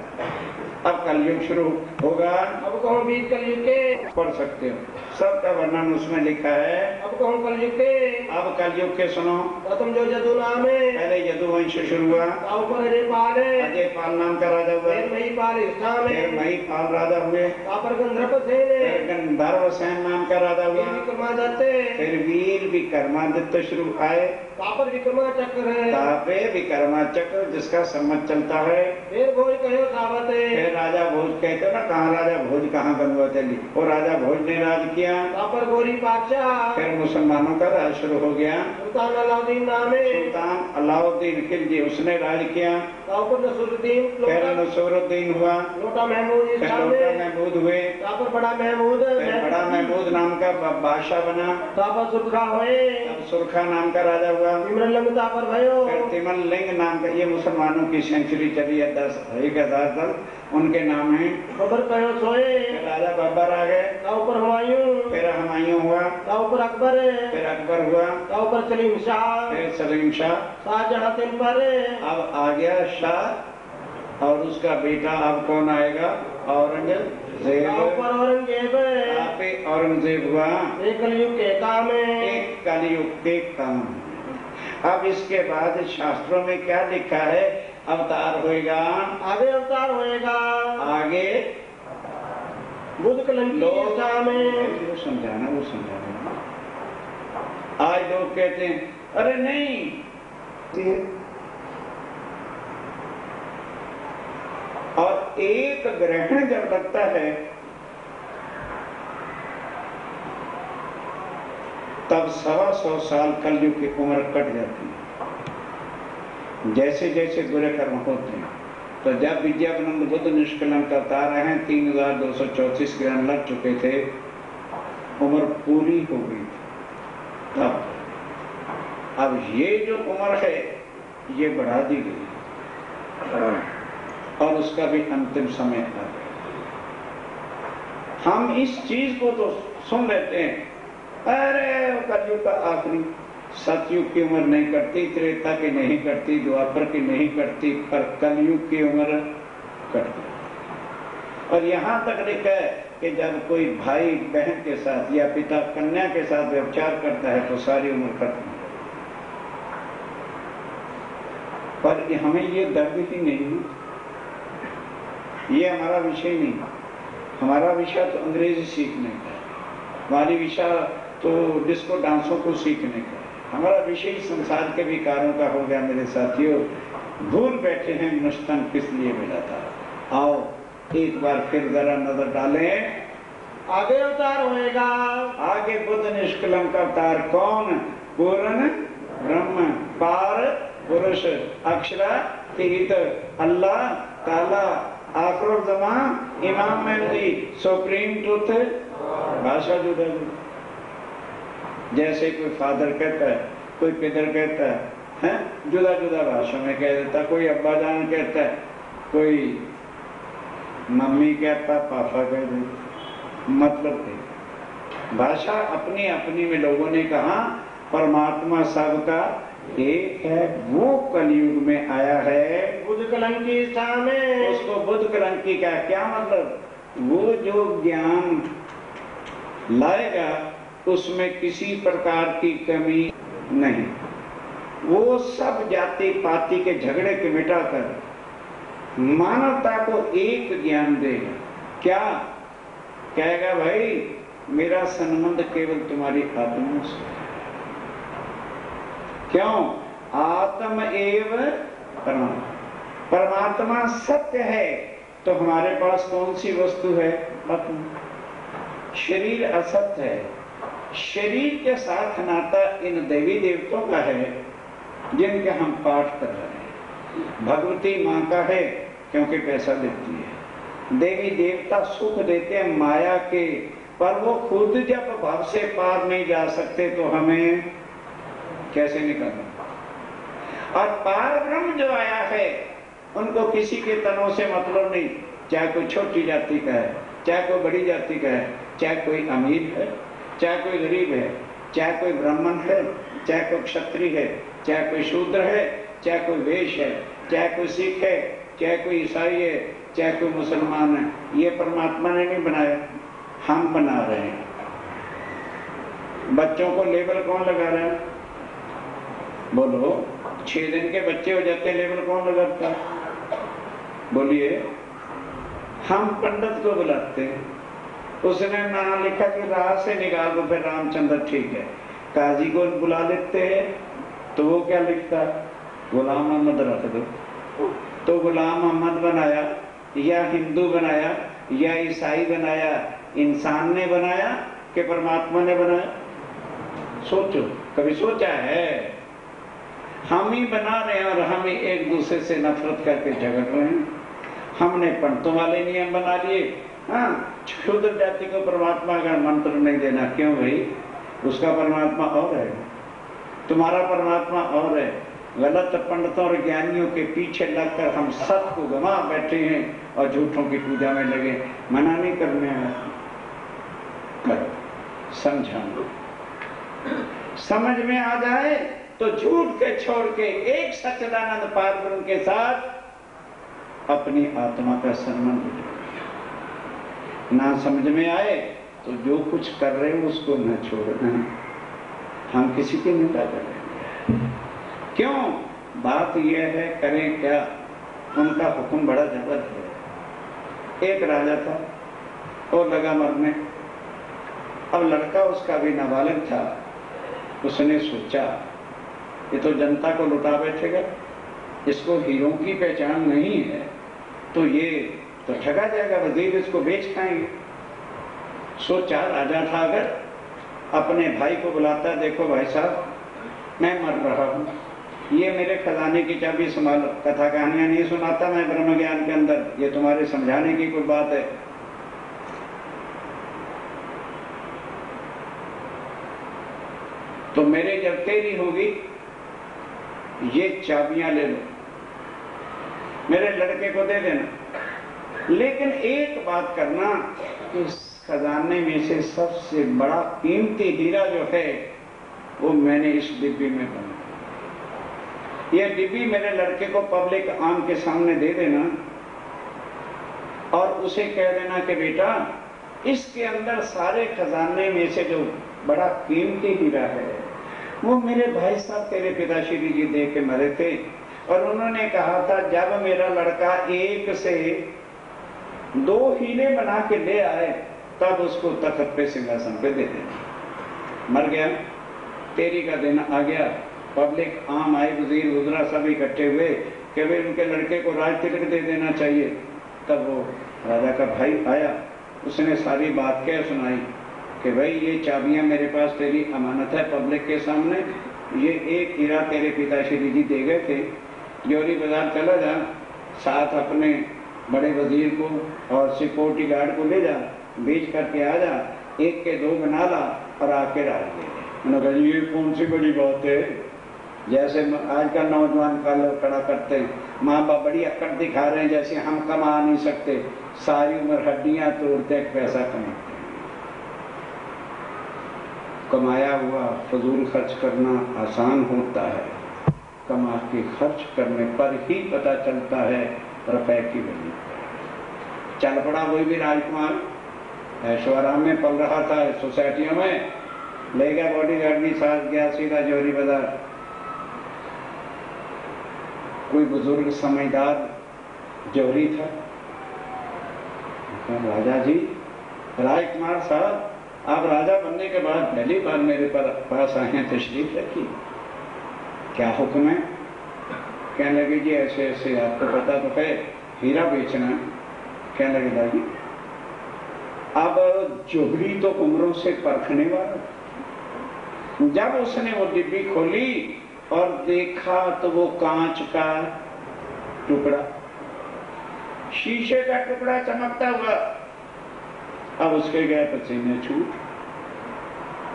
अब कलयुग शुरू होगा। अब कहूँ बीच कलयुग के, पढ़ सकते हो, सबका वर्णन उसमें लिखा है। अब कहूँ कलयुग के, अब कलयुग के सुनो। प्रथम जो जदु नामे, पहले यदुवंश शुरू हुआ। तापर अजय पाले, अजय पाल नाम का राजा हुआ। फिर महिपाल इष्ठा फिर में, महिपाल राजा हुए। तापर गंधर्व सेने, फिर गंधर्व सेन नाम का राजा हुआ। फिर विक्रमादित्य, फिर वीर विक्रमादित्य शुरू आए। तापर विक्रमाचक्र है, तापे विक्रमाचक्र जिसका सम्मत चलता है। फिर भोज कहो सावते, फिर राजा भोज कहते हो ना, कहाँ राजा भोज कहाँ गंगवा चली, वो राजा भोज ने राज किया। तापर गोरी पातशाह, फिर मुसलमानों का राज शुरू हो गया। सुल्तान अलाउद्दीन नामे, सुल्तान अलाउद्दीन खिलजी उसने राज किया। तापर नसरुद्दीन, फिर नसरुद्दीन हुआ। लोटा महमूद फिर इष्ठा लोटा में, महमूद हुए। तापर बड़ा महमूद, फिर बड़ा महमूद नाम का बादशाह बना। तापर सुरखा होए, तब सुरखा नाम का राजा हुआ। तिमरलंग तापर भयो, फिर तिमरलिंग नाम का, ये मुसलमानों की सेंचुरी चली है 10,000 तक, उनके नाम है। बबर कहो सोए, फिर राजा बाबर आ गए। तापर हुमायूं, फिर हुमायूं हुआ। तापर अकबर, फिर अकबर हुआ। तापर सलीम शाह, फिर सलीम शाह। शाहजहां तिन पर, अब आ गया शाह और उसका बेटा। अब कौन आएगा? औरंगजेब। तापर औरंगजेब, आपे औरंगजेब हुआ। एक कलयुग के काम है, एक कलयुग के काम। अब इसके बाद शास्त्रों में क्या लिखा है? अवतार होएगा, आगे अवतार होएगा, आगे बुद्ध कलंकी ईसा में, वो समझाना। आज लोग कहते हैं अरे नहीं, और एक ग्रहण जब लगता है तब 125 साल कलयुग की उम्र कट जाती है। जैसे जैसे बुरे कर्म होते हैं, तो जब विद्यानंद बुद्ध निष्कलन करता रहे हैं, 3234 ग्रहण लग चुके थे, उम्र पूरी हो गई थी। तब अब ये जो उम्र है ये बढ़ा दी गई और उसका भी अंतिम समय आ गया। हम इस चीज को तो सुन लेते हैं, अरे कलयुग का आखिरी, सतयुग की उम्र नहीं कटती, त्रेता की नहीं कटती, द्वापर की नहीं कटती, पर कलयुग की उम्र कटती। और यहां तक लिखा है कि जब कोई भाई बहन के साथ या पिता कन्या के साथ व्यभिचार करता है तो सारी उम्र खत्म। पर हमें ये दर्द ही नहीं है, ये हमारा विषय नहीं। हमारा विषय तो अंग्रेजी सीखने का, हमारी विषय तो डिस्को डांसों को सीखने का, हमारा विषय संसार के विकारों का हो गया। मेरे साथियों, भूल बैठे हैं मनुष्यतन किस लिए मिला था। आओ एक बार फिर जरा नजर डालें, आगे अवतार होएगा। आगे बुद्ध निष्कलंक अवतार कौन? पूर्ण ब्रह्म, पार पुरुष, अक्षरातीत, अल्लाह ताला, आखिर जमा, इमाम मेहदी, सुप्रीम ट्रूथ। भाषा जुदा जुदा, जैसे कोई फादर कहता है, कोई पितर कहता है, जुदा जुदा भाषा में कह देता। कोई अब्बा जान कहता है, कोई मम्मी कहता, पापा कह देता। मतलब भाषा अपनी अपनी में लोगों ने कहा, परमात्मा सबका एक है। वो कलयुग में आया है बुद्ध कलंकी सामने। उसको बुद्ध कलंकी का क्या मतलब? वो जो ज्ञान लाएगा उसमें किसी प्रकार की कमी नहीं। वो सब जाति पाति के झगड़े के मिटाकर मानवता को एक ज्ञान देगा। क्या कहेगा? भाई मेरा संबंध केवल तुम्हारी आत्मा से। क्यों? आत्म एव परमात्मा, परमात्मा सत्य है। तो हमारे पास कौन सी वस्तु है? आत्मा। शरीर असत्य है। शरीर के साथ नाता इन देवी देवताओं का है जिनके हम पाठ कर रहे हैं। भगवती माँ का है क्योंकि पैसा देती है। देवी देवता सुख देते हैं माया के, पर वो खुद जब भव से पार नहीं जा सकते तो हमें कैसे निकालना? और पार ब्रह्म जो आया है उनको किसी के तनों से मतलब नहीं, चाहे कोई छोटी जाति का है, चाहे कोई बड़ी जाति का है, चाहे कोई अमीर है, चाहे कोई गरीब है, चाहे कोई ब्राह्मण है, चाहे कोई क्षत्रिय है, चाहे कोई शूद्र है, चाहे कोई वैश्य है, चाहे कोई सिख है, चाहे कोई ईसाई है, चाहे कोई मुसलमान है। ये परमात्मा ने नहीं बनाया, हम बना रहे हैं। बच्चों को लेबल कौन लगा रहा है? बोलो, 6 दिन के बच्चे हो जाते हैं, लेबल कौन लगाता है? बोलिए। हम पंडित को बुलाते हैं, उसने नाम लिखा कि राह से निकाल दो, फिर रामचंद्र ठीक है। काजी को बुला लेते हैं तो वो क्या लिखता? गुलाम मोहम्मद रख दो। तो गुलाम मोहम्मद बनाया या हिंदू बनाया या ईसाई बनाया? इंसान ने बनाया कि परमात्मा ने बनाया? सोचो, कभी सोचा है? हम ही बना रहे हैं और हम ही एक दूसरे से नफरत करके झगड़ रहे हैं। हमने पंडितों वाले नियम बना लिए। हाँ, शूद्र जाति को परमात्मा का मंत्र नहीं देना। क्यों भाई? उसका परमात्मा और है, तुम्हारा परमात्मा और है। गलत पंडितों और ज्ञानियों के पीछे लगकर हम सत्य को गंवा बैठे हैं और झूठों की पूजा में लगे। मना नहीं करने हैं, करो, समझाओ। समझ में आ जाए तो झूठ के छोड़ के एक सच्चिदानंद पारब्रह्म के साथ अपनी आत्मा का संबंध ना समझ में आए तो जो कुछ कर रहे हो उसको न छोड़ना। हम किसी की निंदा कर रहे हैं। क्यों? बात यह है, करें क्या? उनका हुक्म बड़ा जबरदस्त है। एक राजा था, वो लगा मरने। अब लड़का उसका भी नाबालिग था। उसने सोचा ये तो जनता को लुटा बैठेगा, इसको हीरों की पहचान नहीं है, तो ये तो ठगा जाएगा, वजीर इसको बेच खाएंगे। सोचा राजा था, अगर अपने भाई को बुलाता, देखो भाई साहब मैं मर रहा हूं, ये मेरे खजाने की चाबी संभालो। कथा कहानियां नहीं सुनाता मैं ब्रह्म ज्ञान के अंदर, ये तुम्हारे समझाने की कोई बात है। तो मेरे जब तेरी होगी ये चाबियां ले लो, मेरे लड़के को दे देना, लेकिन एक बात करना, इस खजाने में से सबसे बड़ा कीमती हीरा जो है वो मैंने इस डिब्बी में बना। ये डिब्बी मेरे लड़के को पब्लिक आम के सामने दे देना, और उसे कह देना कि बेटा इसके अंदर सारे खजाने में से जो बड़ा कीमती हीरा है वो मेरे भाई साहब तेरे पिताश्री जी दे के मरे थे, और उन्होंने कहा था जब मेरा लड़का 1 से 2 हीरे बना के ले आए तब उसको तख्त पे सिंहासन पे दे देना। मर गया, तेरी का दिन आ गया, पब्लिक आम आए, वजीर वुजरा सब इकट्ठे हुए कि भाई उनके लड़के को राज तिलक दे देना चाहिए। तब वो राजा का भाई आया, उसने सारी बात क्या सुनाई कि भाई ये चाबियां मेरे पास तेरी अमानत है पब्लिक के सामने, ये 1 हीरा तेरे पिताश्री जी दे गए थे, जोरी बाजार चला जा, साथ अपने बड़े वजीर को और सिक्योरिटी गार्ड को ले जा, बेच करके आ जा, 1 के 2 बना ला और आके राज दे दे। उन्होंने कहा ये कौन सी बड़ी बात है, जैसे आजकल नौजवान का लोग खड़ा करते हैं, माँ बाप बड़ी अक्कड़ दिखा रहे हैं जैसे हम कमा नहीं सकते, सारी उम्र हड्डियां तोड़ते हैं पैसा कमाते हैं। कमाया हुआ फजूल खर्च करना आसान होता है, कमा के खर्च करने पर ही पता चलता है रुपए की वैल्यू। चल पड़ा वही भी राजकुमार, ऐशोआराम में पल रहा था, सोसाइटियों में ले गया बॉडीगार्ड के साथ, गया सीधा जोरी बाजार। कोई बुजुर्ग समझदार जोहरी था, राजा जी, राजकुमार साहब आप राजा बनने के बाद पहली बार मेरे पास आए हैं, तशरीफ रखी, क्या हुक्म है? कहने लगे जी ऐसे ऐसे, आपको पता तो है हीरा बेचना है। कहने लगे दादी अब जोहरी तो उम्रों से परखने वाला, जब उसने वो डिब्बी खोली और देखा तो वो कांच का टुकड़ा, शीशे का टुकड़ा चमकता हुआ। अब उसके गए पसीने छूट,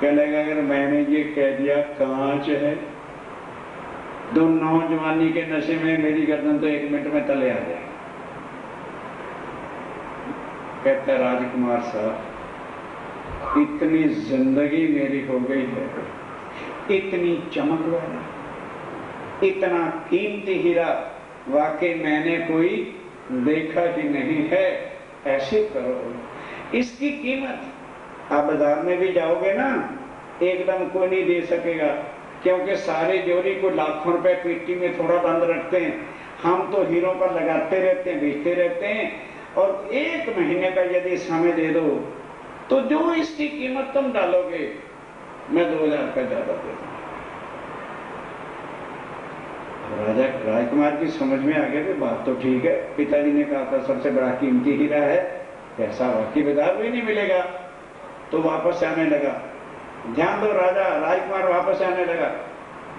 कहने लगा अगर मैंने ये कह दिया कांच है, तो नौजवानी के नशे में मेरी गर्दन तो 1 मिनट में तले आ जाए। कहता राजकुमार साहब इतनी जिंदगी मेरी हो गई है, इतनी चमक वाला, इतना कीमती हीरा वाकई मैंने कोई देखा ही नहीं है। ऐसे करो, इसकी कीमत आप बाजार में भी जाओगे ना, एकदम कोई नहीं दे सकेगा, क्योंकि सारे जोरी को लाखों रुपए पेटी में थोड़ा बंद रखते हैं। हम तो हीरों पर लगाते रहते हैं, बेचते रहते हैं, और 1 महीने का यदि समय दे दो तो जो इसकी कीमत तुम डालोगे मैं 2000 का ज्यादा दे दूंगा। राजा राजकुमार की समझ में आ गया कि बात तो ठीक है, पिताजी ने कहा था सबसे बड़ा कीमती हीरा है, पैसा बाकी बाजार में नहीं मिलेगा। तो वापस आने लगा, ध्यान दो राजा, राजकुमार वापस आने लगा।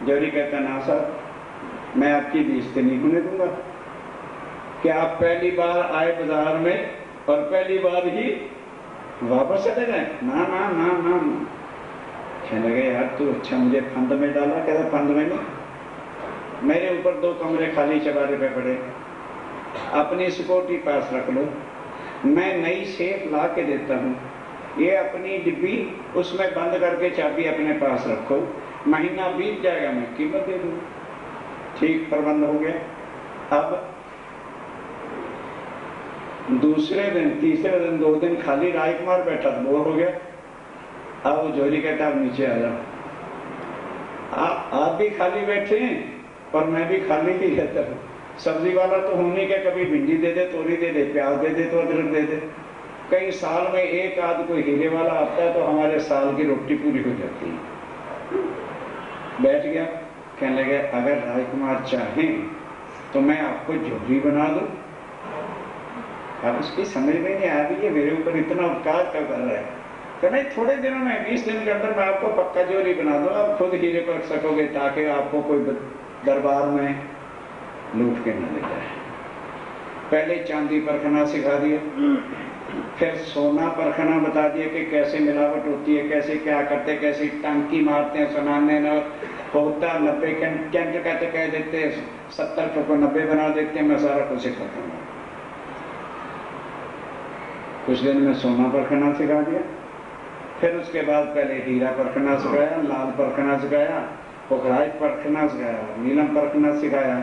जोरी कहता ना साहब मैं आपकी बेइज्जती नहीं होने दूंगा कि आप पहली बार आए बाजार में और पहली बार ही वापस चले जाए। ना ना ना ना, कहने लगे यार तू अच्छा मुझे फंद में डाला। कहता फंद में नहीं, मेरे ऊपर 2 कमरे खाली चबारे पे पड़े, अपनी सिक्योरिटी पास रख लो, मैं नई सेफ ला के देता हूँ, ये अपनी डिब्बी उसमें बंद करके चाबी अपने पास रखो, महीना बीत जाएगा मैं कीमत दे दूंगा। ठीक प्रबंध हो गया। अब दूसरे दिन, तीसरे दिन, 2 दिन खाली राजकुमार बैठा, बोर हो गया। अब वो जोरी कहता अब नीचे आ जाओ, आप भी खाली बैठे हैं और मैं भी खाली ही रहता हूँ। सब्जी वाला तो होने के कभी भिंडी दे दे, तोरी दे दे, प्याज दे दे, तो अदरक दे दे, कई साल में 1 आध कोई हीरे वाला आता है तो हमारे साल की रोटी पूरी हो जाती है। बैठ गया, कहने लगे अगर राजकुमार चाहें तो मैं आपको जोहरी बना दूं। अब उसकी समझ में नहीं आ रही है मेरे ऊपर इतना उपकार क्यों कर रहा है। तो नहीं, थोड़े दिनों में 20 दिन के अंदर मैं आपको पक्का जोहरी बना दूंगा, आप खुद हीरे परख सकोगे, ताकि आपको कोई दरबार में लूट के न ले जाए। पहले चांदी परखना सिखा दिया, फिर सोना परखना बता दिया कि कैसे मिलावट होती है, कैसे क्या करते, कैसे टांकी मारते हैं, सुनाने न होता 90 कैंट कहते कह देते, 70 को 90 बना देते हैं। मैं सारा कुछ सिखाता हूँ। कुछ दिन में सोना परखना सिखा दिया, फिर उसके बाद पहले हीरा परखना सिखाया, लाल परखना सिखाया, पुखराज परखना सिखाया, नीलम परखना सिखाया।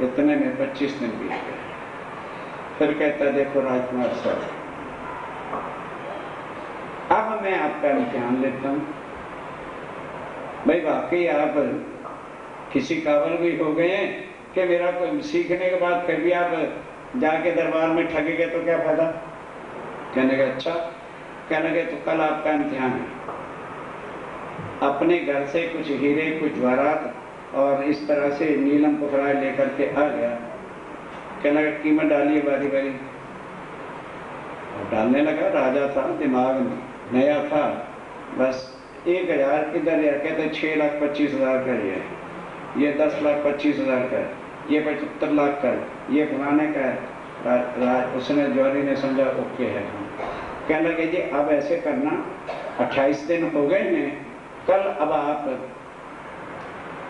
इतने में 25 दिन बीत गए। फिर कहता देखो राजकुमार साहब, अब मैं आपका इम्तिहान लेता हूं। भाई वाकई आप किसी काबिल भी हो गए हैं कि मेरा कोई सीखने के बाद फिर भी आप जाके दरबार में ठगेंगे तो क्या फायदा? कहने लगे अच्छा। कहने लगे तो कल आपका इम्तिहान है। अपने घर से कुछ हीरे कुछ जवाहरात और इस तरह से नीलम पुखराज लेकर के आ गया। कहने लगा कीमत डालिए बारी बारी। और डालने लगा। राजा था, दिमाग में नया था, बस 1000 इधर या कहते 6,25,000 का ये 10,25,000 का, ये 75 लाख का, ये फलाने का है। उसने ज्वारी ने समझा ओके है। कहने लगे जी अब ऐसे करना, 28 दिन हो गए हैं, कल अब आप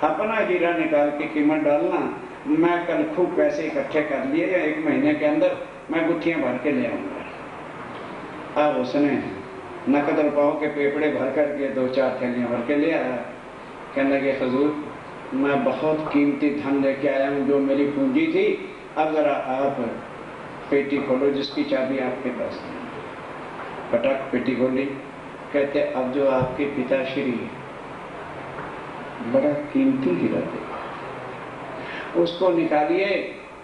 अपना हीरा निकाल के कीमत डालना, मैं कल खूब पैसे इकट्ठे कर लिए, 1 महीने के अंदर मैं गुत्थियां भर के ले आऊंगा। अब उसने नकद रुपयों के पेपड़े भर करके 2-4 थैलियां भर के ले आया। कहने लगे हुजूर मैं बहुत कीमती धन लेके आया हूं, जो मेरी पूंजी थी, अब जरा आप पेटी खोलो जिसकी चाबी आपके पास है। पटक पेटी खोली। कहते अब जो आपके पिताश्री बड़ा कीमती हीरा थे उसको निकालिए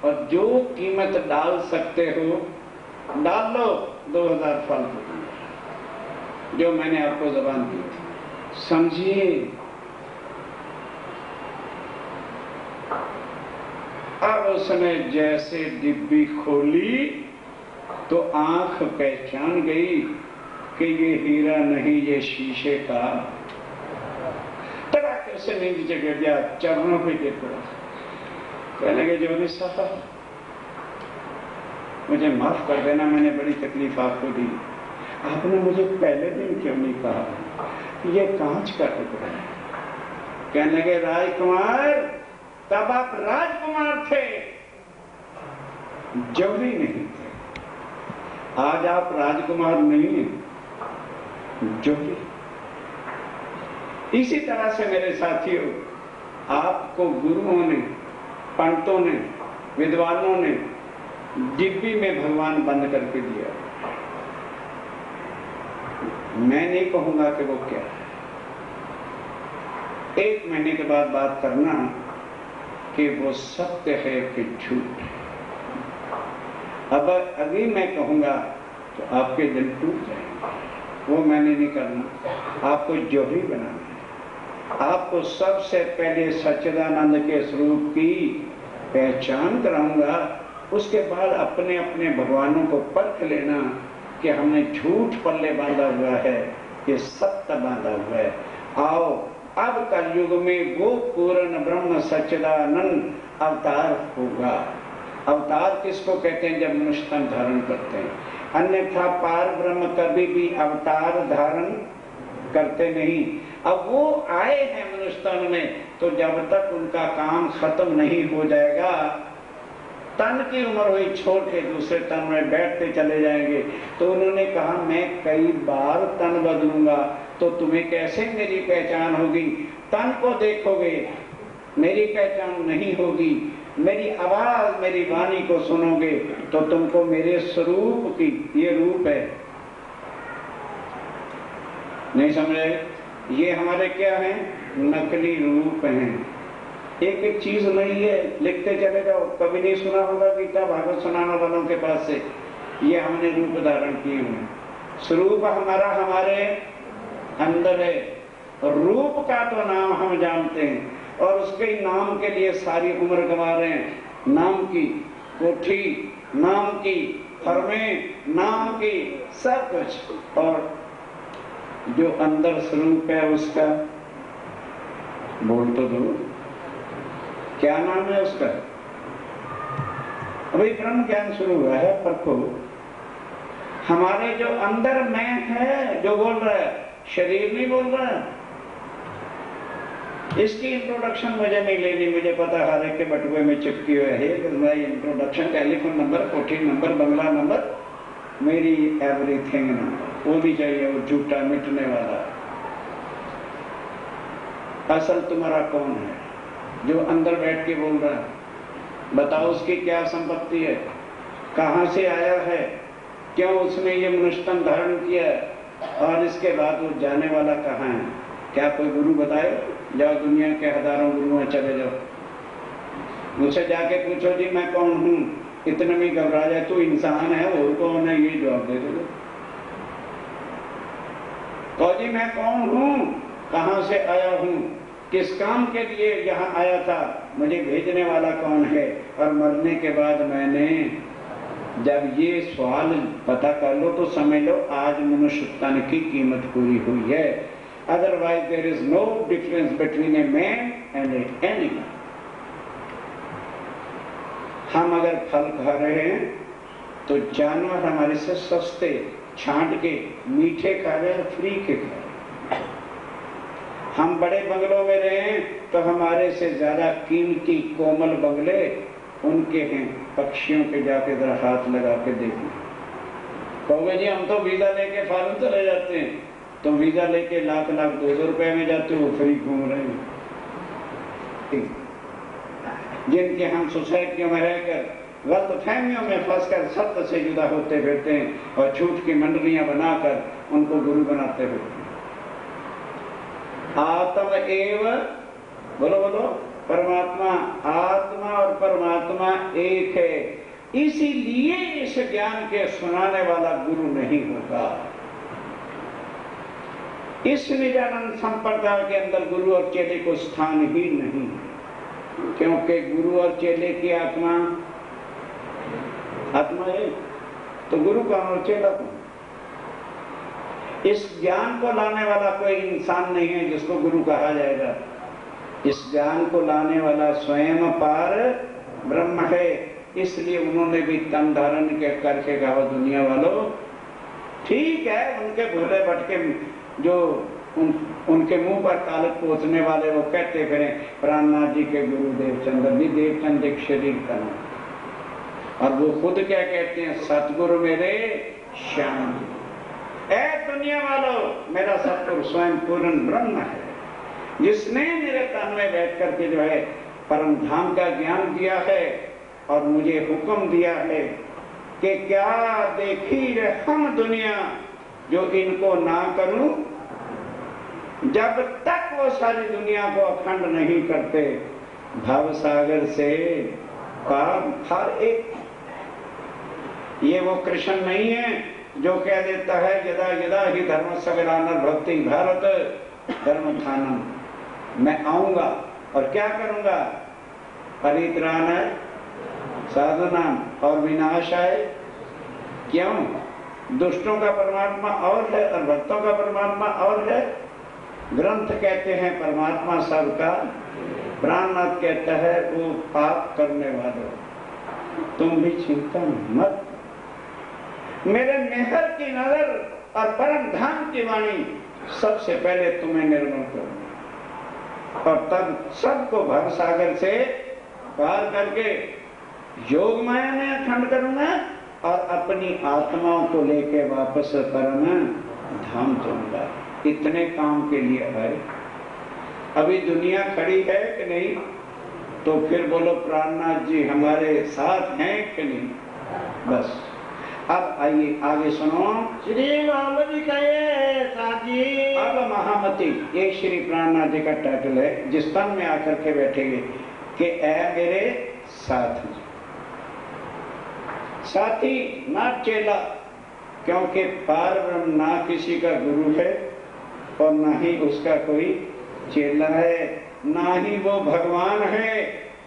और जो कीमत डाल सकते हो डाल लो, 2000 फालतू जो मैंने आपको जबान दी थी, समझिए। अब उसने जैसे डिब्बी खोली तो आंख पहचान गई कि ये हीरा नहीं, ये शीशे का। तड़ाके से नीचे गिर गया, चरणों पे गिर पड़ा। कहने लगे जोगी साहब मुझे माफ कर देना, मैंने बड़ी तकलीफ आपको दी, आपने मुझे पहले दिन क्यों नहीं कहा ये कांच का टुकड़ा है? कहने लगे राजकुमार तब आप राजकुमार थे, जौहरी नहीं थे। आज आप राजकुमार नहीं हैं, जौहरी। इसी तरह से मेरे साथियों आपको गुरुओं ने, पंडितों ने, विद्वानों ने डिब्बी में भगवान बंद करके दिया। मैं नहीं कहूंगा कि वो क्या है। 1 महीने के बाद बात करना कि वो सत्य है कि झूठ है। अब अभी मैं कहूंगा तो आपके दिल टूट जाएंगे। वो मैंने नहीं करना, आपको जौहरी बनाना है। आपको सबसे पहले सच्चिदानंद के स्वरूप की पहचान कराऊंगा, उसके बाद अपने अपने भगवानों को परख लेना कि हमने झूठ पल्ले बांधा हुआ है, ये सत्य बांधा हुआ है। आओ अब कलयुग में वो पूर्ण ब्रह्म सच्चिदानंद अवतार होगा। अवतार किसको कहते हैं? जब मनुष्य तन धारण करते हैं, अन्यथा पार ब्रह्म कभी भी अवतार धारण करते नहीं। अब वो आए हैं मनुष्य तन में, तो जब तक उनका काम खत्म नहीं हो जाएगा, तन की उम्र हुई छोड़ के दूसरे तन में बैठते चले जाएंगे। तो उन्होंने कहा मैं कई बार तन बदलूंगा, तो तुम्हें कैसे मेरी पहचान होगी? तन को देखोगे, मेरी पहचान नहीं होगी। मेरी आवाज, मेरी वाणी को सुनोगे तो तुमको मेरे स्वरूप की, ये रूप है, नहीं समझे? ये हमारे क्या है? नकली रूप हैं। एक एक चीज नहीं है, लिखते चले जाओ। कभी नहीं सुना होगा गीता भागवत सुनाने वालों के पास से, ये हमने रूप धारण किए हुए। स्वरूप हमारा हमारे अंदर है, रूप का तो नाम हम जानते हैं और उसके नाम के लिए सारी उम्र गंवा रहे हैं। नाम की कोठी, नाम की फर्में, नाम की सब कुछ, और जो अंदर स्वरूप है उसका बोल तो दो, क्या नाम है उसका? अभी ब्रह्म ज्ञान शुरू हुआ है, परखो। हमारे जो अंदर मैं है, जो बोल रहा है, शरीर नहीं बोल रहा है। इसकी इंट्रोडक्शन मुझे नहीं लेनी, मुझे पता हर एक के बटुए में चिपकी हुई है। मैं इंट्रोडक्शन, टेलीफोन नंबर, कोठी नंबर, बंगला नंबर, मेरी एवरीथिंग नंबर, वो भी चाहिए, वो झूठा मिटने वाला। असल तुम्हारा कौन है जो अंदर बैठ के बोल रहा है? बताओ उसकी क्या संपत्ति है? कहां से आया है, क्यों उसने ये मनुष्य तन धारण किया, और इसके बाद वो जाने वाला कहाँ है? क्या कोई गुरु बताए? जाओ दुनिया के हजारों गुरुओं चले जाओ, मुझसे जाके पूछो जी मैं कौन हूँ, इतने में घबरा जाए, तू इंसान है और कौन है, ये जवाब दे दो। तो जी मैं कौन हूँ, कहां से आया हूँ, किस काम के लिए यहाँ आया था, मुझे भेजने वाला कौन है, और मरने के बाद मैंने, जब ये सवाल पता कर लो तो समझ लो आज मनुष्य तन की कीमत पूरी हुई है। Otherwise there is no difference between a man and a animal. हम अगर फल खा रहे हैं तो जानवर हमारे से सस्ते छांट के मीठे खा रहे हैं, फ्री के खा रहे हैं। हम बड़े बंगलों में रहे तो हमारे से ज्यादा कीमती कोमल बंगले उनके हैं, पक्षियों के जाके जरा हाथ लगा के देखें। कहोगे जी हम तो वीजा लेके फॉरेन चले जाते हैं, तो वीजा लेके लाख लाख 200 रुपए में जाते हो, फ्री घूम रहे हैं। जिनके हम सोसाइटियों में रहकर गलत फहमियों में फंसकर सत्य से जुदा होते फिरते हैं और झूठ की मंडलियां बनाकर उनको गुरु बनाते फिरते हैं। आत्म एव, बोलो बोलो, परमात्मा, आत्मा और परमात्मा एक है, इसीलिए इस ज्ञान के सुनाने वाला गुरु नहीं होगा। इस निजानंद संप्रदाय के अंदर गुरु और चेले को स्थान ही नहीं, क्योंकि गुरु और चेले की आत्मा है, तो गुरु कौन और चेला कौन? इस ज्ञान को लाने वाला कोई इंसान नहीं है जिसको गुरु कहा जाएगा। इस ज्ञान को लाने वाला स्वयं पार ब्रह्म है, इसलिए उन्होंने भी तन धारण करके कहा दुनिया वालों, ठीक है उनके भोले भटके जो उनके मुंह पर तालक पोसने वाले वो कहते फिरे प्राणनाथ जी के गुरुदेव चंद्र जी, देवचंद एक शरीर का नाम, और वो खुद क्या कहते हैं, सतगुरु मेरे श्याम जी। ऐ दुनिया वालों, मेरा सतगुरु स्वयं पूर्ण ब्रह्म है, जिसने मेरे तन में बैठ करके जो है परम धाम का ज्ञान दिया है और मुझे हुक्म दिया है कि क्या देखी रे हम दुनिया जो इनको ना करूं, जब तक वो सारी दुनिया को अखंड नहीं करते भव सागर से पार हर एक। ये वो कृष्ण नहीं है जो कह देता है यदा यदा ही धर्म सगलानर भक्ति भारत धर्म थानम, मैं आऊंगा और क्या करूंगा, परित्राण साधना और विनाशाय। क्यों? दुष्टों का परमात्मा और है और भक्तों का परमात्मा और है। ग्रंथ कहते हैं परमात्मा सबका, प्राणनाथ कहता है वो पाप करने वालों, तुम भी चिंता मत, मेरे मेहर की नजर और परम धाम की वाणी सबसे पहले तुम्हें निर्मल करूंगा और तब सबको भव सागर से पार करके योग माया में अखंड करूंगा और अपनी आत्माओं को लेके वापस परम धाम जाऊंगा। इतने काम के लिए आए। अभी दुनिया खड़ी है कि नहीं? तो फिर बोलो प्राणनाथ जी हमारे साथ हैं कि नहीं? बस अब आइए आगे सुनो। श्री महामती कहे साथी, अब महामती ये श्री प्राणनाथ जी का टाइटल है, जिस तन में आकर के बैठेंगे कि ऐ मेरे साथी। साथी ना चेला, क्योंकि पार ब्रह्म ना किसी का गुरु है और ना ही उसका कोई चेला है, ना ही वो भगवान है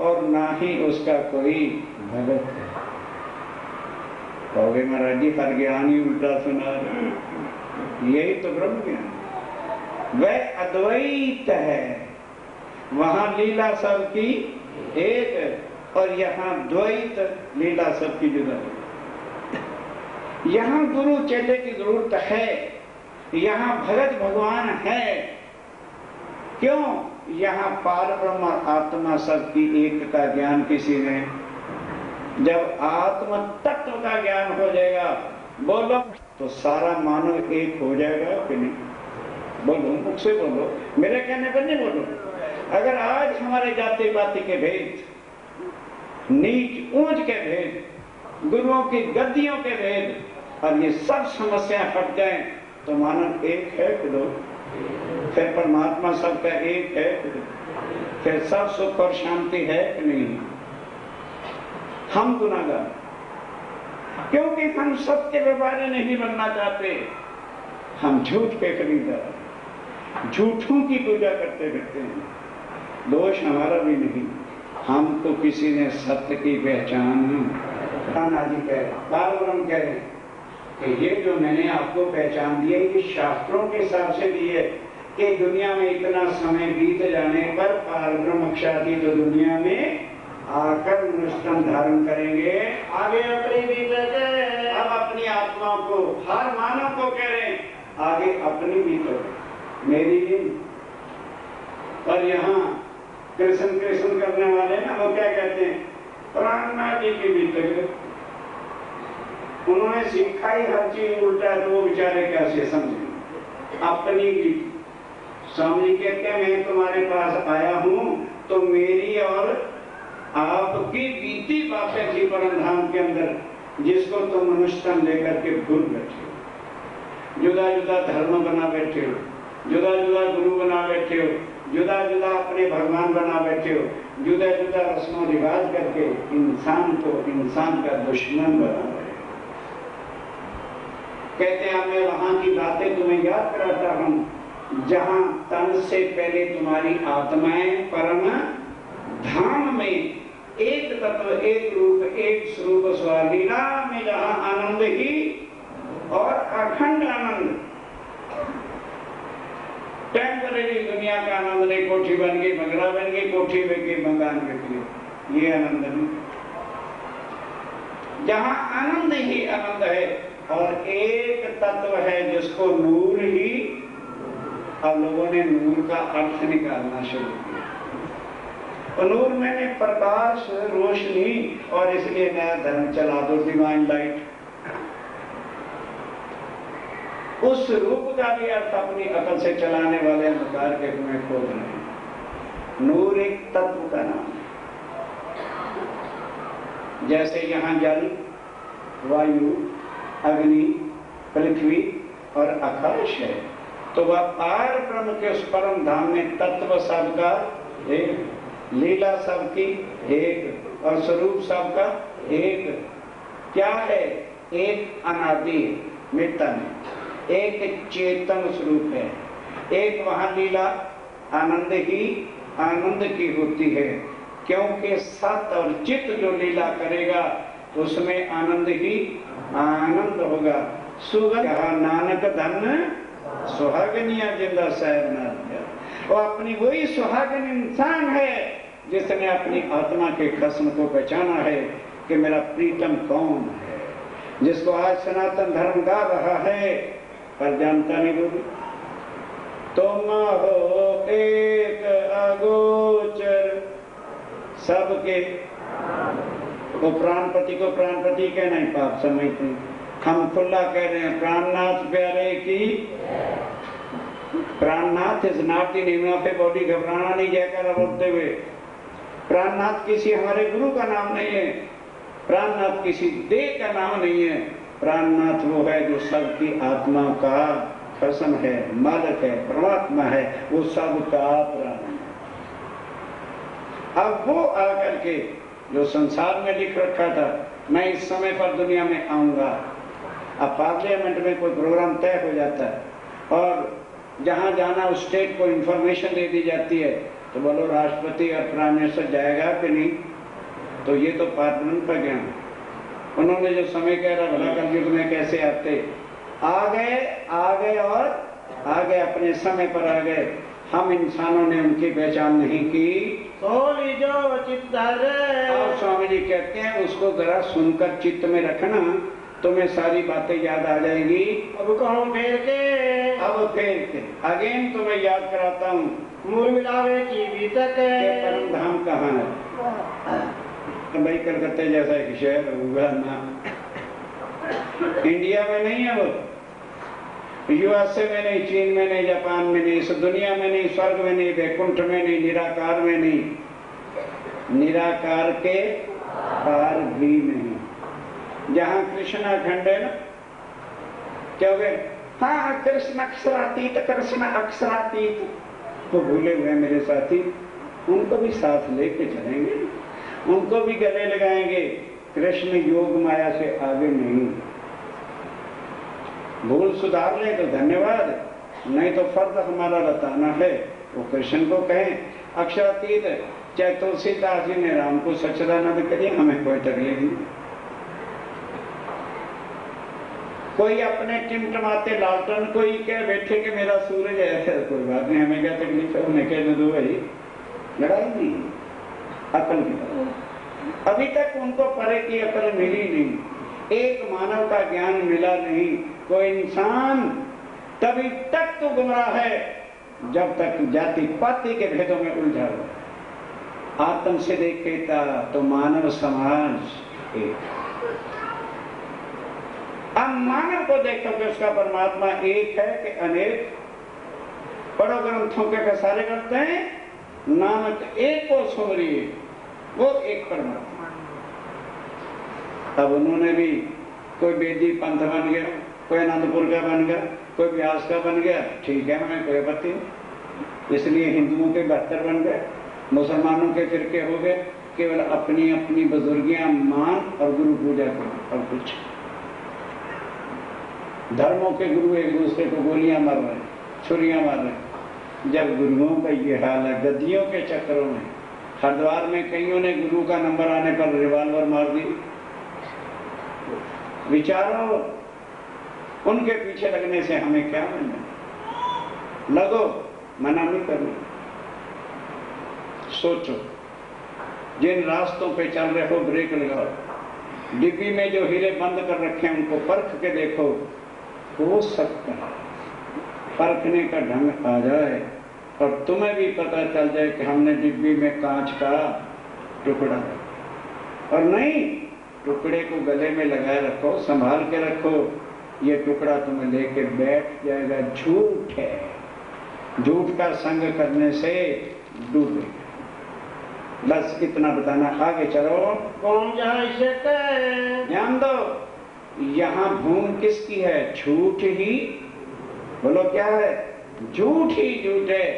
और ना ही उसका कोई भगत है। कहोगे महाराज जी हर ज्ञान ही उल्टा सुना, यही तो ब्रह्म ज्ञान। वह अद्वैत है, वहां लीला सबकी एक और यहाँ द्वैत, लीला सबकी जुदा। यहाँ गुरु चेले की जरूरत है, यहाँ भगत भगवान है। क्यों? यहाँ पार ब्रह्म और आत्मा सबकी एक का ज्ञान किसी ने, जब आत्म तत्व का ज्ञान हो जाएगा बोलो तो सारा मानव एक हो जाएगा कि नहीं? बोलो, मुख से बोलो, मेरे कहने पर नहीं बोलो। अगर आज हमारे जाति पाति के भेद, नीच ऊंच के भेद गुरुओं की गद्दियों के भेद और ये सब समस्याएं हट जाएं तो मानव एक है कि दो, फिर परमात्मा सबका एक है, फिर सब सुख और शांति है कि नहीं। हम गुनाहगार, क्योंकि हम सत्य व्यापारी नहीं बनना चाहते, हम झूठ के खरीदार, झूठों की पूजा करते रहते हैं। दोष हमारा भी नहीं, हम तो किसी ने सत्य की पहचान जी कह रहे कह रहे कि ये जो मैंने आपको पहचान दी है ये शास्त्रों के हिसाब से दी है कि दुनिया में इतना समय बीत जाने पर पारब्रह्म ख्याति तो दुनिया में आकर मनुष्य धारण करेंगे। आगे अपनी बीतक, अब अपनी आत्मा को, हर मानव को कह रहे हैं आगे अपनी बीतक, मेरी नहीं। और यहाँ कृष्ण कृष्ण करने वाले ना वो क्या कहते हैं, प्राणनाथ जी की बीतक। उन्होंने सीखा ही हर चीज उल्टा है तो वो बेचारे कैसे समझे अपनी भी। स्वामी जी कहते हैं मैं तुम्हारे पास आया हूं तो मेरी और आपकी बीती बातें थी परम धाम के अंदर, जिसको तुम मनुष्य लेकर के भूल बैठे हो, जुदा जुदा धर्म बना बैठे हो, जुदा जुदा गुरु बना बैठे हो, जुदा जुदा अपने भगवान बना बैठे हो, जुदा जुदा रस्मों रिवाज करके इंसान को इंसान का दुश्मन बना रहे। कहते हैं मैं वहां की बातें तुम्हें याद कराता हूं जहां तन से पहले तुम्हारी आत्माएं परम धाम में एक तत्व, एक रूप, एक स्वरूप स्वालीला में जहां आनंद ही और अखंड आनंद, टेम्परेरी दुनिया का आनंद नहीं, कोठी बन गई, बंगला बन गई, कोठी बन गई, मकान बन गई, ये आनंद नहीं। जहां आनंद ही आनंद है और एक तत्व है जिसको नूर ही, अब लोगों ने नूर का अर्थ निकालना शुरू किया। और नूर मैंने प्रकाश, रोशनी, और इसलिए नया धर्म चला दो, डिवाइन लाइट। उस रूप का भी अर्थ अपनी अकल से चलाने वाले अंधकार के कुएं खोद रहे हैं। नूर एक तत्व का नाम है। जैसे यहाँ जल, वायु, अग्नि, पृथ्वी और आकाश है, तो वह पार ब्रह्म के उस परम धाम में तत्व सबका एक, लीला सबकी एक और स्वरूप सबका एक। क्या है? एक अनादि मिटता नहीं, एक चेतन स्वरूप है। एक वहां लीला आनंद ही आनंद की होती है, क्योंकि सत और चित्त जो लीला करेगा उसमें आनंद ही आनंद होगा। सुगंध नानक धन सुहागनिया जिंदा साहब नाथ, वो अपनी वही सुहागन इंसान है जिसने अपनी आत्मा के खस्म को पहचाना है कि मेरा प्रीतम कौन है, जिसको आज सनातन धर्म गा रहा है पर जानता नहीं वो। तुम हो एक अगोचर सबके, वो प्राणपति को प्राणपति कहना ही पाप समझते। हम खुला कह रहे हैं प्राणनाथ प्यारे की। Prannath is not the name of a body, घबराना नहीं जयकारा बोलते हुए। प्राणनाथ किसी हमारे गुरु का नाम नहीं है, प्राणनाथ किसी देह का नाम नहीं है। प्राणनाथ वो है जो सबकी आत्मा का खसम है, मालिक है, परमात्मा है, वो सबका प्राण है। अब वो आकर के जो संसार में लिख रखा था मैं इस समय पर दुनिया में आऊंगा, अब पार्लियामेंट में कोई प्रोग्राम तय हो जाता है और जहां जाना उस स्टेट को इंफॉर्मेशन दे दी जाती है, तो बोलो राष्ट्रपति और प्राइम मिनिस्टर जाएगा कि नहीं? तो ये तो पार्लियामेंट पर गया। उन्होंने जो समय कह रहा भला कलयुग में कैसे आते, आ गए और आ गए, अपने समय पर आ गए। हम इंसानों ने उनकी पहचान नहीं की। सोली जो चित्त और स्वामी जी कहते हैं उसको जरा सुनकर चित्त में रखना, तुम्हें सारी बातें याद आ जाएगी। अब कहूँ फेर के अगेन तुम्हें याद कराता हूँ। मूल मिलावे की बीतक परम धाम कहाँ है? तो भाई कलकत्ता जैसा एक शहर होगा ना, इंडिया में नहीं है वो, यूएसए में नहीं, चीन में नहीं, जापान में नहीं, इस दुनिया में नहीं, स्वर्ग में नहीं, वैकुंठ में नहीं, निराकार में नहीं, निराकार के पार भी नहीं। जहां कृष्ण अखंड है ना, क्या हो गए? हाँ, कृष्ण अक्षरातीत, कृष्ण अक्षरातीत। तो भूले हुए मेरे साथी, उनको भी साथ लेके चलेंगे, उनको भी गले लगाएंगे। कृष्ण योग माया से आगे नहीं। भूल सुधार ले तो धन्यवाद, नहीं तो फर्ज हमारा बताना है। वो कृष्ण को कहें अक्षरातीत। चाहे तुलसीदास जी ने राम को सच्चिदानंद करिए, हमें कोई तकलीफ नहीं। कोई अपने टिमटमाते लालटन कोई कह बैठे कि मेरा सूरज है, कोई बात नहीं, हमें क्या तकलीफ है, उन्हें कहने दो भाई। लड़ाई नहीं, अकल की तरह। अभी तक उनको परे की अकल मिली नहीं, एक मानव का ज्ञान मिला नहीं। कोई इंसान तभी तक तो गुमराह है जब तक जाति पाति के भेदों में उलझा हुआ। आत्म से देखेता तो मानव समाज एक। अब मानव को देखो कि उसका परमात्मा एक है कि अनेक। पढ़ो ग्रंथों के सारे करते हैं, नानक एक को सुमरिए, वो एक परमात्मा। अब उन्होंने भी कोई बेदी पंथ बन गया, कोई आनंदपुर का बन गया, कोई व्यास का बन गया, ठीक है, हमें कोई आपत्ति नहीं। इसलिए हिंदुओं के 72 बन गए, मुसलमानों के फिरके हो गए। केवल अपनी अपनी बुजुर्गियां मान और गुरु पूजा करो और कुछ। धर्मों के गुरु एक दूसरे को गोलियां मार रहे, छुरियां मार रहे। जब गुरुओं का ये हाल है, गद्दियों के चक्करों में हरिद्वार में कईयों ने गुरु का नंबर आने पर रिवाल्वर मार दी। विचारो, उनके पीछे लगने से हमें क्या मिलना? लगो, मना नहीं करना। सोचो, जिन रास्तों पे चल रहे हो ब्रेक लगाओ। डिब्बी में जो हीरे बंद कर रखे हैं उनको परख के देखो, हो सकता है परखने का ढंग आ जाए और तुम्हें भी पता चल जाए कि हमने डिब्बी में कांच का टुकड़ा, और नहीं टुकड़े को गले में लगाए रखो, संभाल के रखो। ये टुकड़ा तुम्हें लेके बैठ जाएगा। झूठ है, झूठ का संग करने से डूबेगा। बस इतना बताना, आगे चलो। कौन ध्यान दो, यहाँ भूम किसकी है? झूठ ही। बोलो क्या है? झूठ ही झूठ है।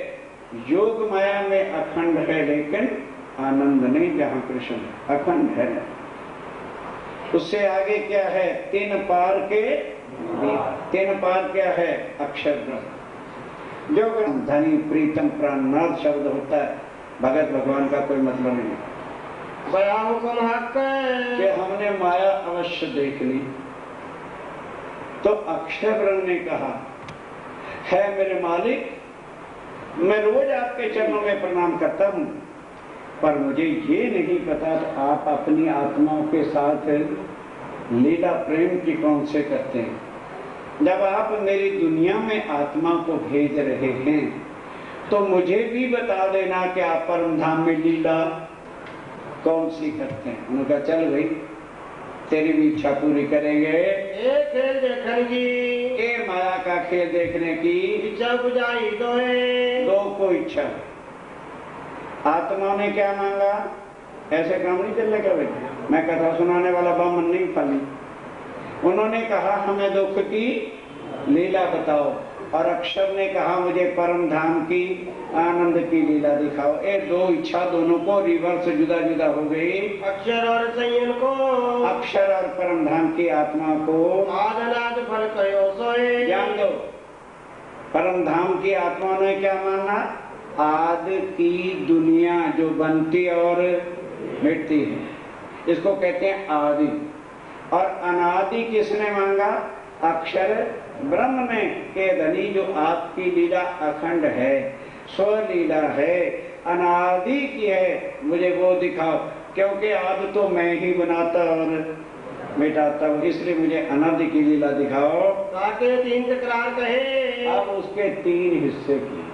योग माया में अखंड है, लेकिन आनंद नहीं। जहाँ कृष्ण अखंड है, उससे आगे क्या है? तीन पार के, तीन पार क्या है? अक्षर ब्रह्म। जो धनी प्रीतम प्राणनाथ शब्द होता है, भगत भगवान का कोई मतलब नहीं। कि हमने माया अवश्य देख ली, तो अक्षर ब्रह्म ने कहा है मेरे मालिक, मैं रोज आपके चरणों में प्रणाम करता हूं, पर मुझे ये नहीं पता तो आप अपनी आत्माओं के साथ लीला प्रेम की कौन से करते हैं। जब आप मेरी दुनिया में आत्मा को भेज रहे हैं तो मुझे भी बता देना कि आप परम धाम में लीला कौन सी करते हैं। उनका चल भाई, तेरी भी इच्छा पूरी करेंगे। एक खेल देखने की, ए माया का खेल देखने की इच्छा बुझाई दो को इच्छा। आत्मा ने क्या मांगा? ऐसे काम नहीं चलने का भाई, मैं कथा सुनाने वाला बामन नहीं फली। उन्होंने कहा हमें दुख की लीला बताओ, और अक्षर ने कहा मुझे परम धाम की आनंद की लीला दिखाओ। ए दो इच्छा दोनों को रिवर्स जुदा जुदा हो गई। अक्षर और संयम को, अक्षर और परम धाम की आत्मा को आदनाद फल कयो सोए। जान दो, परम धाम की आत्मा ने क्या माना? आदि की दुनिया जो बनती और मिटती है, इसको कहते हैं आदि। और अनादि किसने मांगा? अक्षर ब्रह्म ने, के धनी जो आपकी लीला अखंड है, स्वलीला है, अनादि की है, मुझे वो दिखाओ। क्योंकि आदि तो मैं ही बनाता और मिटाता हूँ, इसलिए मुझे अनादि की लीला दिखाओ। ताकि तीन तकरार कहे। अब उसके तीन हिस्से की।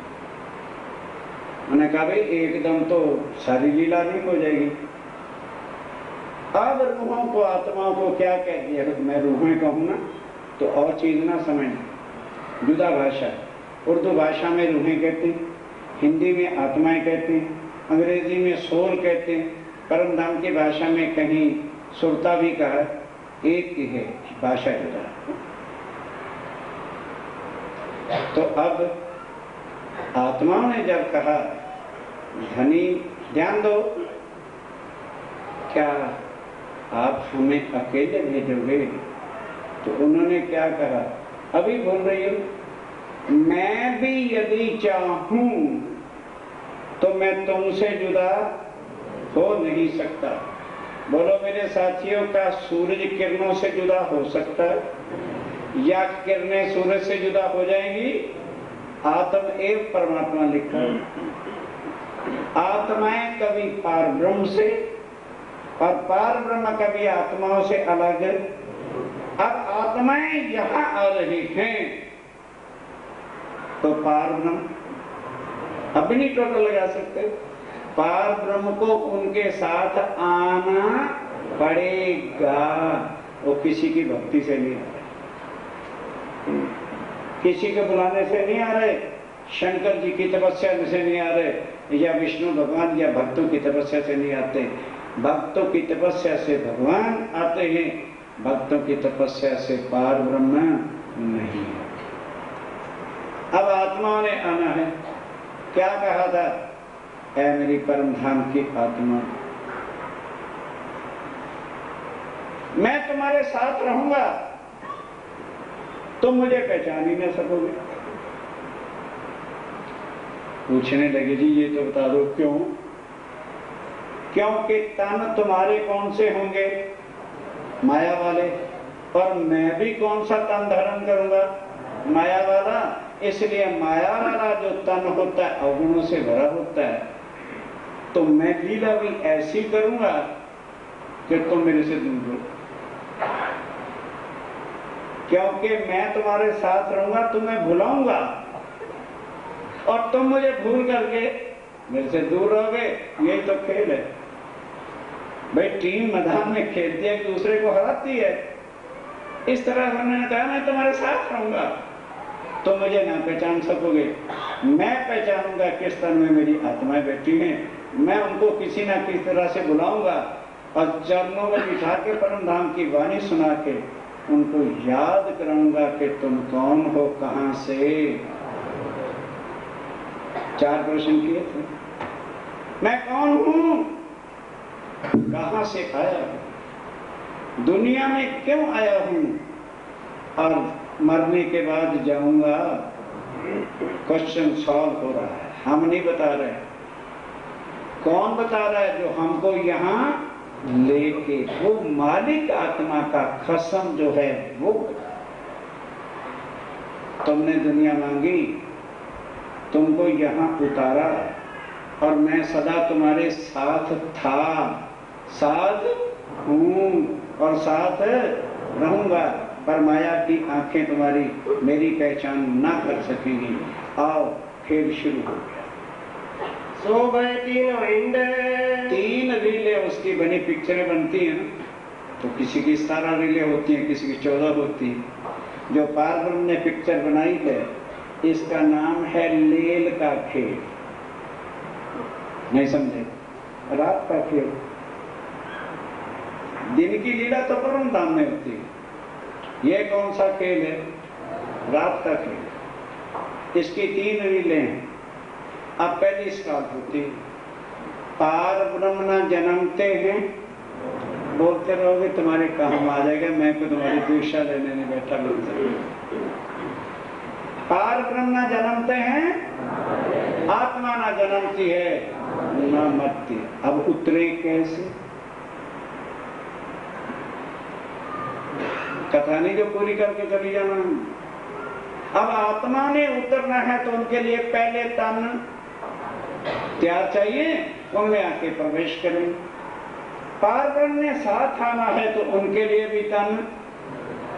मैंने कहा भाई एकदम तो सारी लीला नहीं हो जाएगी। अब रूहों को, आत्माओं को क्या कह दिया? मैं रूहें कहूँ ना तो और चीज ना समझना, जुदा भाषा। उर्दू भाषा में रूहें कहते हैं, हिंदी में आत्माएं कहते हैं, अंग्रेजी में सोल कहते हैं, परम धाम की भाषा में कहीं सुरता भी कहा है। एक ही है, भाषा जुदा। तो अब आत्मा ने जब कहा धनी ध्यान दो, क्या आप हमें अकेले भेजोगे? तो उन्होंने क्या कहा, अभी बोल रही हूं, मैं भी यदि चाहूं तो मैं तुमसे जुदा हो नहीं सकता। बोलो मेरे साथियों, का सूरज किरणों से जुदा हो सकता है या किरणें सूरज से जुदा हो जाएंगी? आत्म एव परमात्मा लिखा है। आत्माएं कभी पार ब्रह्म से और पार ब्रह्म कभी आत्माओं से अलग। अब आत्माएं यहां आ रही हैं तो पार ब्रह्म अब भी नहीं टोटल लगा सकते। पार ब्रह्म को उनके साथ आना पड़ेगा। वो किसी की भक्ति से नहीं आ रहे, किसी के बुलाने से नहीं आ रहे, शंकर जी की तपस्या से नहीं आ रहे, या विष्णु भगवान या भक्तों की तपस्या से नहीं आते। भक्तों की तपस्या से भगवान आते हैं, भक्तों की तपस्या से पार ब्रह्म नहीं। अब आत्माओं ने आना है। क्या कहा था, ऐ मेरी परम धाम की आत्मा, मैं तुम्हारे साथ रहूंगा, तुम मुझे पहचान ही न सकोगे। पूछने लगे जी ये तो बता दो क्यों? क्योंकि तन तुम्हारे कौन से होंगे? माया वाले। और मैं भी कौन सा तन धारण करूंगा? माया वाला। इसलिए माया वाला जो तन होता है अवगुणों से भरा होता है, तो मैं लीला भी ऐसी करूंगा कि तुम मेरे से दूर हो। क्योंकि मैं तुम्हारे साथ रहूंगा, तुम्हें भुलाऊंगा और तुम मुझे भूल करके मेरे से दूर रहोगे। यही तो खेल है भाई। टीम मैदान में खेलती है, एक दूसरे को हराती है। इस तरह उन्होंने कहा मैं तुम्हारे साथ रहूंगा, तो मुझे ना पहचान सकोगे। मैं पहचानूंगा किस तन में मेरी आत्माएं बैठी हैं। मैं उनको किसी ना किसी तरह से बुलाऊंगा और चरणों में बिठा के परम धाम की वाणी सुना के उनको याद कराऊंगा कि तुम कौन हो, कहां से। 4 प्रश्न किए थे। मैं कौन हूं, कहां से आया हूं, दुनिया में क्यों आया हूं, और मरने के बाद जाऊंगा। क्वेश्चन सॉल्व हो रहा है। हम नहीं बता रहे, कौन बता रहा है? जो हमको यहाँ लेके, वो मालिक आत्मा का कसम जो है वो। तुमने दुनिया मांगी, तुमको यहाँ उतारा, और मैं सदा तुम्हारे साथ था, साथ हूं और साथ रहूंगा। पर माया की आंखें तुम्हारी मेरी पहचान ना कर सकेंगी। आओ खेल शुरू हो गया। सो गए तीनों इंडे, 3 रीलें उसकी बनी पिक्चरें बनती हैं ना, तो किसी की 17 रीलें होती हैं, किसी की 14 होती है। जो पार ब्रह्म ने पिक्चर बनाई है, इसका नाम है लील का खेल। नहीं समझे? रात का खेल। दिन की लीला तो परम धाम में होती है, ये कौन सा खेल है? रात का खेल। इसकी 3 रीलें हैं। अब पहली स्टार्ट होती है, पार ब्रह्म न जन्मते हैं। बोलते रहोगे तुम्हारे काम आ जाएगा, मैं को तुम्हारी दीक्षा लेने नहीं बैठा। बोलते पार ब्रह्म न जन्मते हैं, आत्मा न जन्मती है न मरती। अब उतरे कैसे? कथा नहीं जो पूरी करके चली जाना। अब आत्मा ने उतरना है तो उनके लिए पहले तन त्याग चाहिए, उनमें आके प्रवेश करें। पार ब्रह्म ने साथ आना है तो उनके लिए भी तन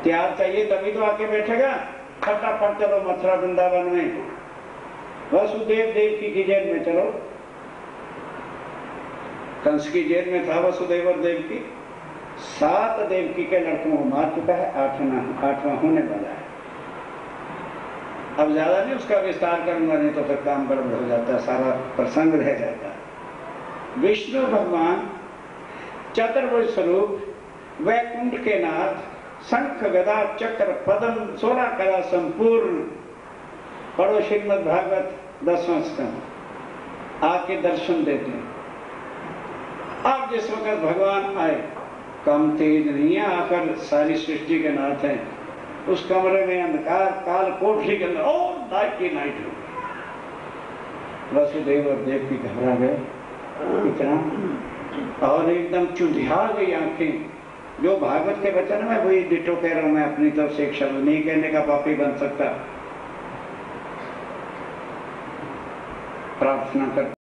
त्याग चाहिए, तभी तो आके बैठेगा। फटाफट चलो मथुरा वृंदावन में, वसुदेव देवकी की जेल में चलो। कंस की जेल में था वसुदेव और देवकी। 7 देवकी के लड़कों को मार चुका है, 8वां होने वाला है। अब ज्यादा नहीं उसका विस्तार करूंगा, नहीं तो फिर काम गड़बड़ हो जाता है, सारा प्रसंग रह जाता है। विष्णु भगवान चतुर्भुज स्वरूप वैकुंठ के नाथ, शंख गदा चक्र पद्म 16 कला संपूर्ण। पढ़ो श्रीमद् भागवत 10वां स्कंद, आके दर्शन देते हैं। अब जिस वक्त भगवान आए, कम तेज नहीं है, आकर सारी सृष्टि के नाथ हैं। उस कमरे में अंधकार, काल कोठरी के अंदर और नाइट की नाइट हो। वसुदेव और देवकी घबरा गए इतना, और एकदम चुंधिया गई आंखें। जो भागवत के वचन में वही डिटो कह रहा हूं मैं, अपनी तरफ से एक शब्द नहीं कहने का पापी बन सकता। प्रार्थना कर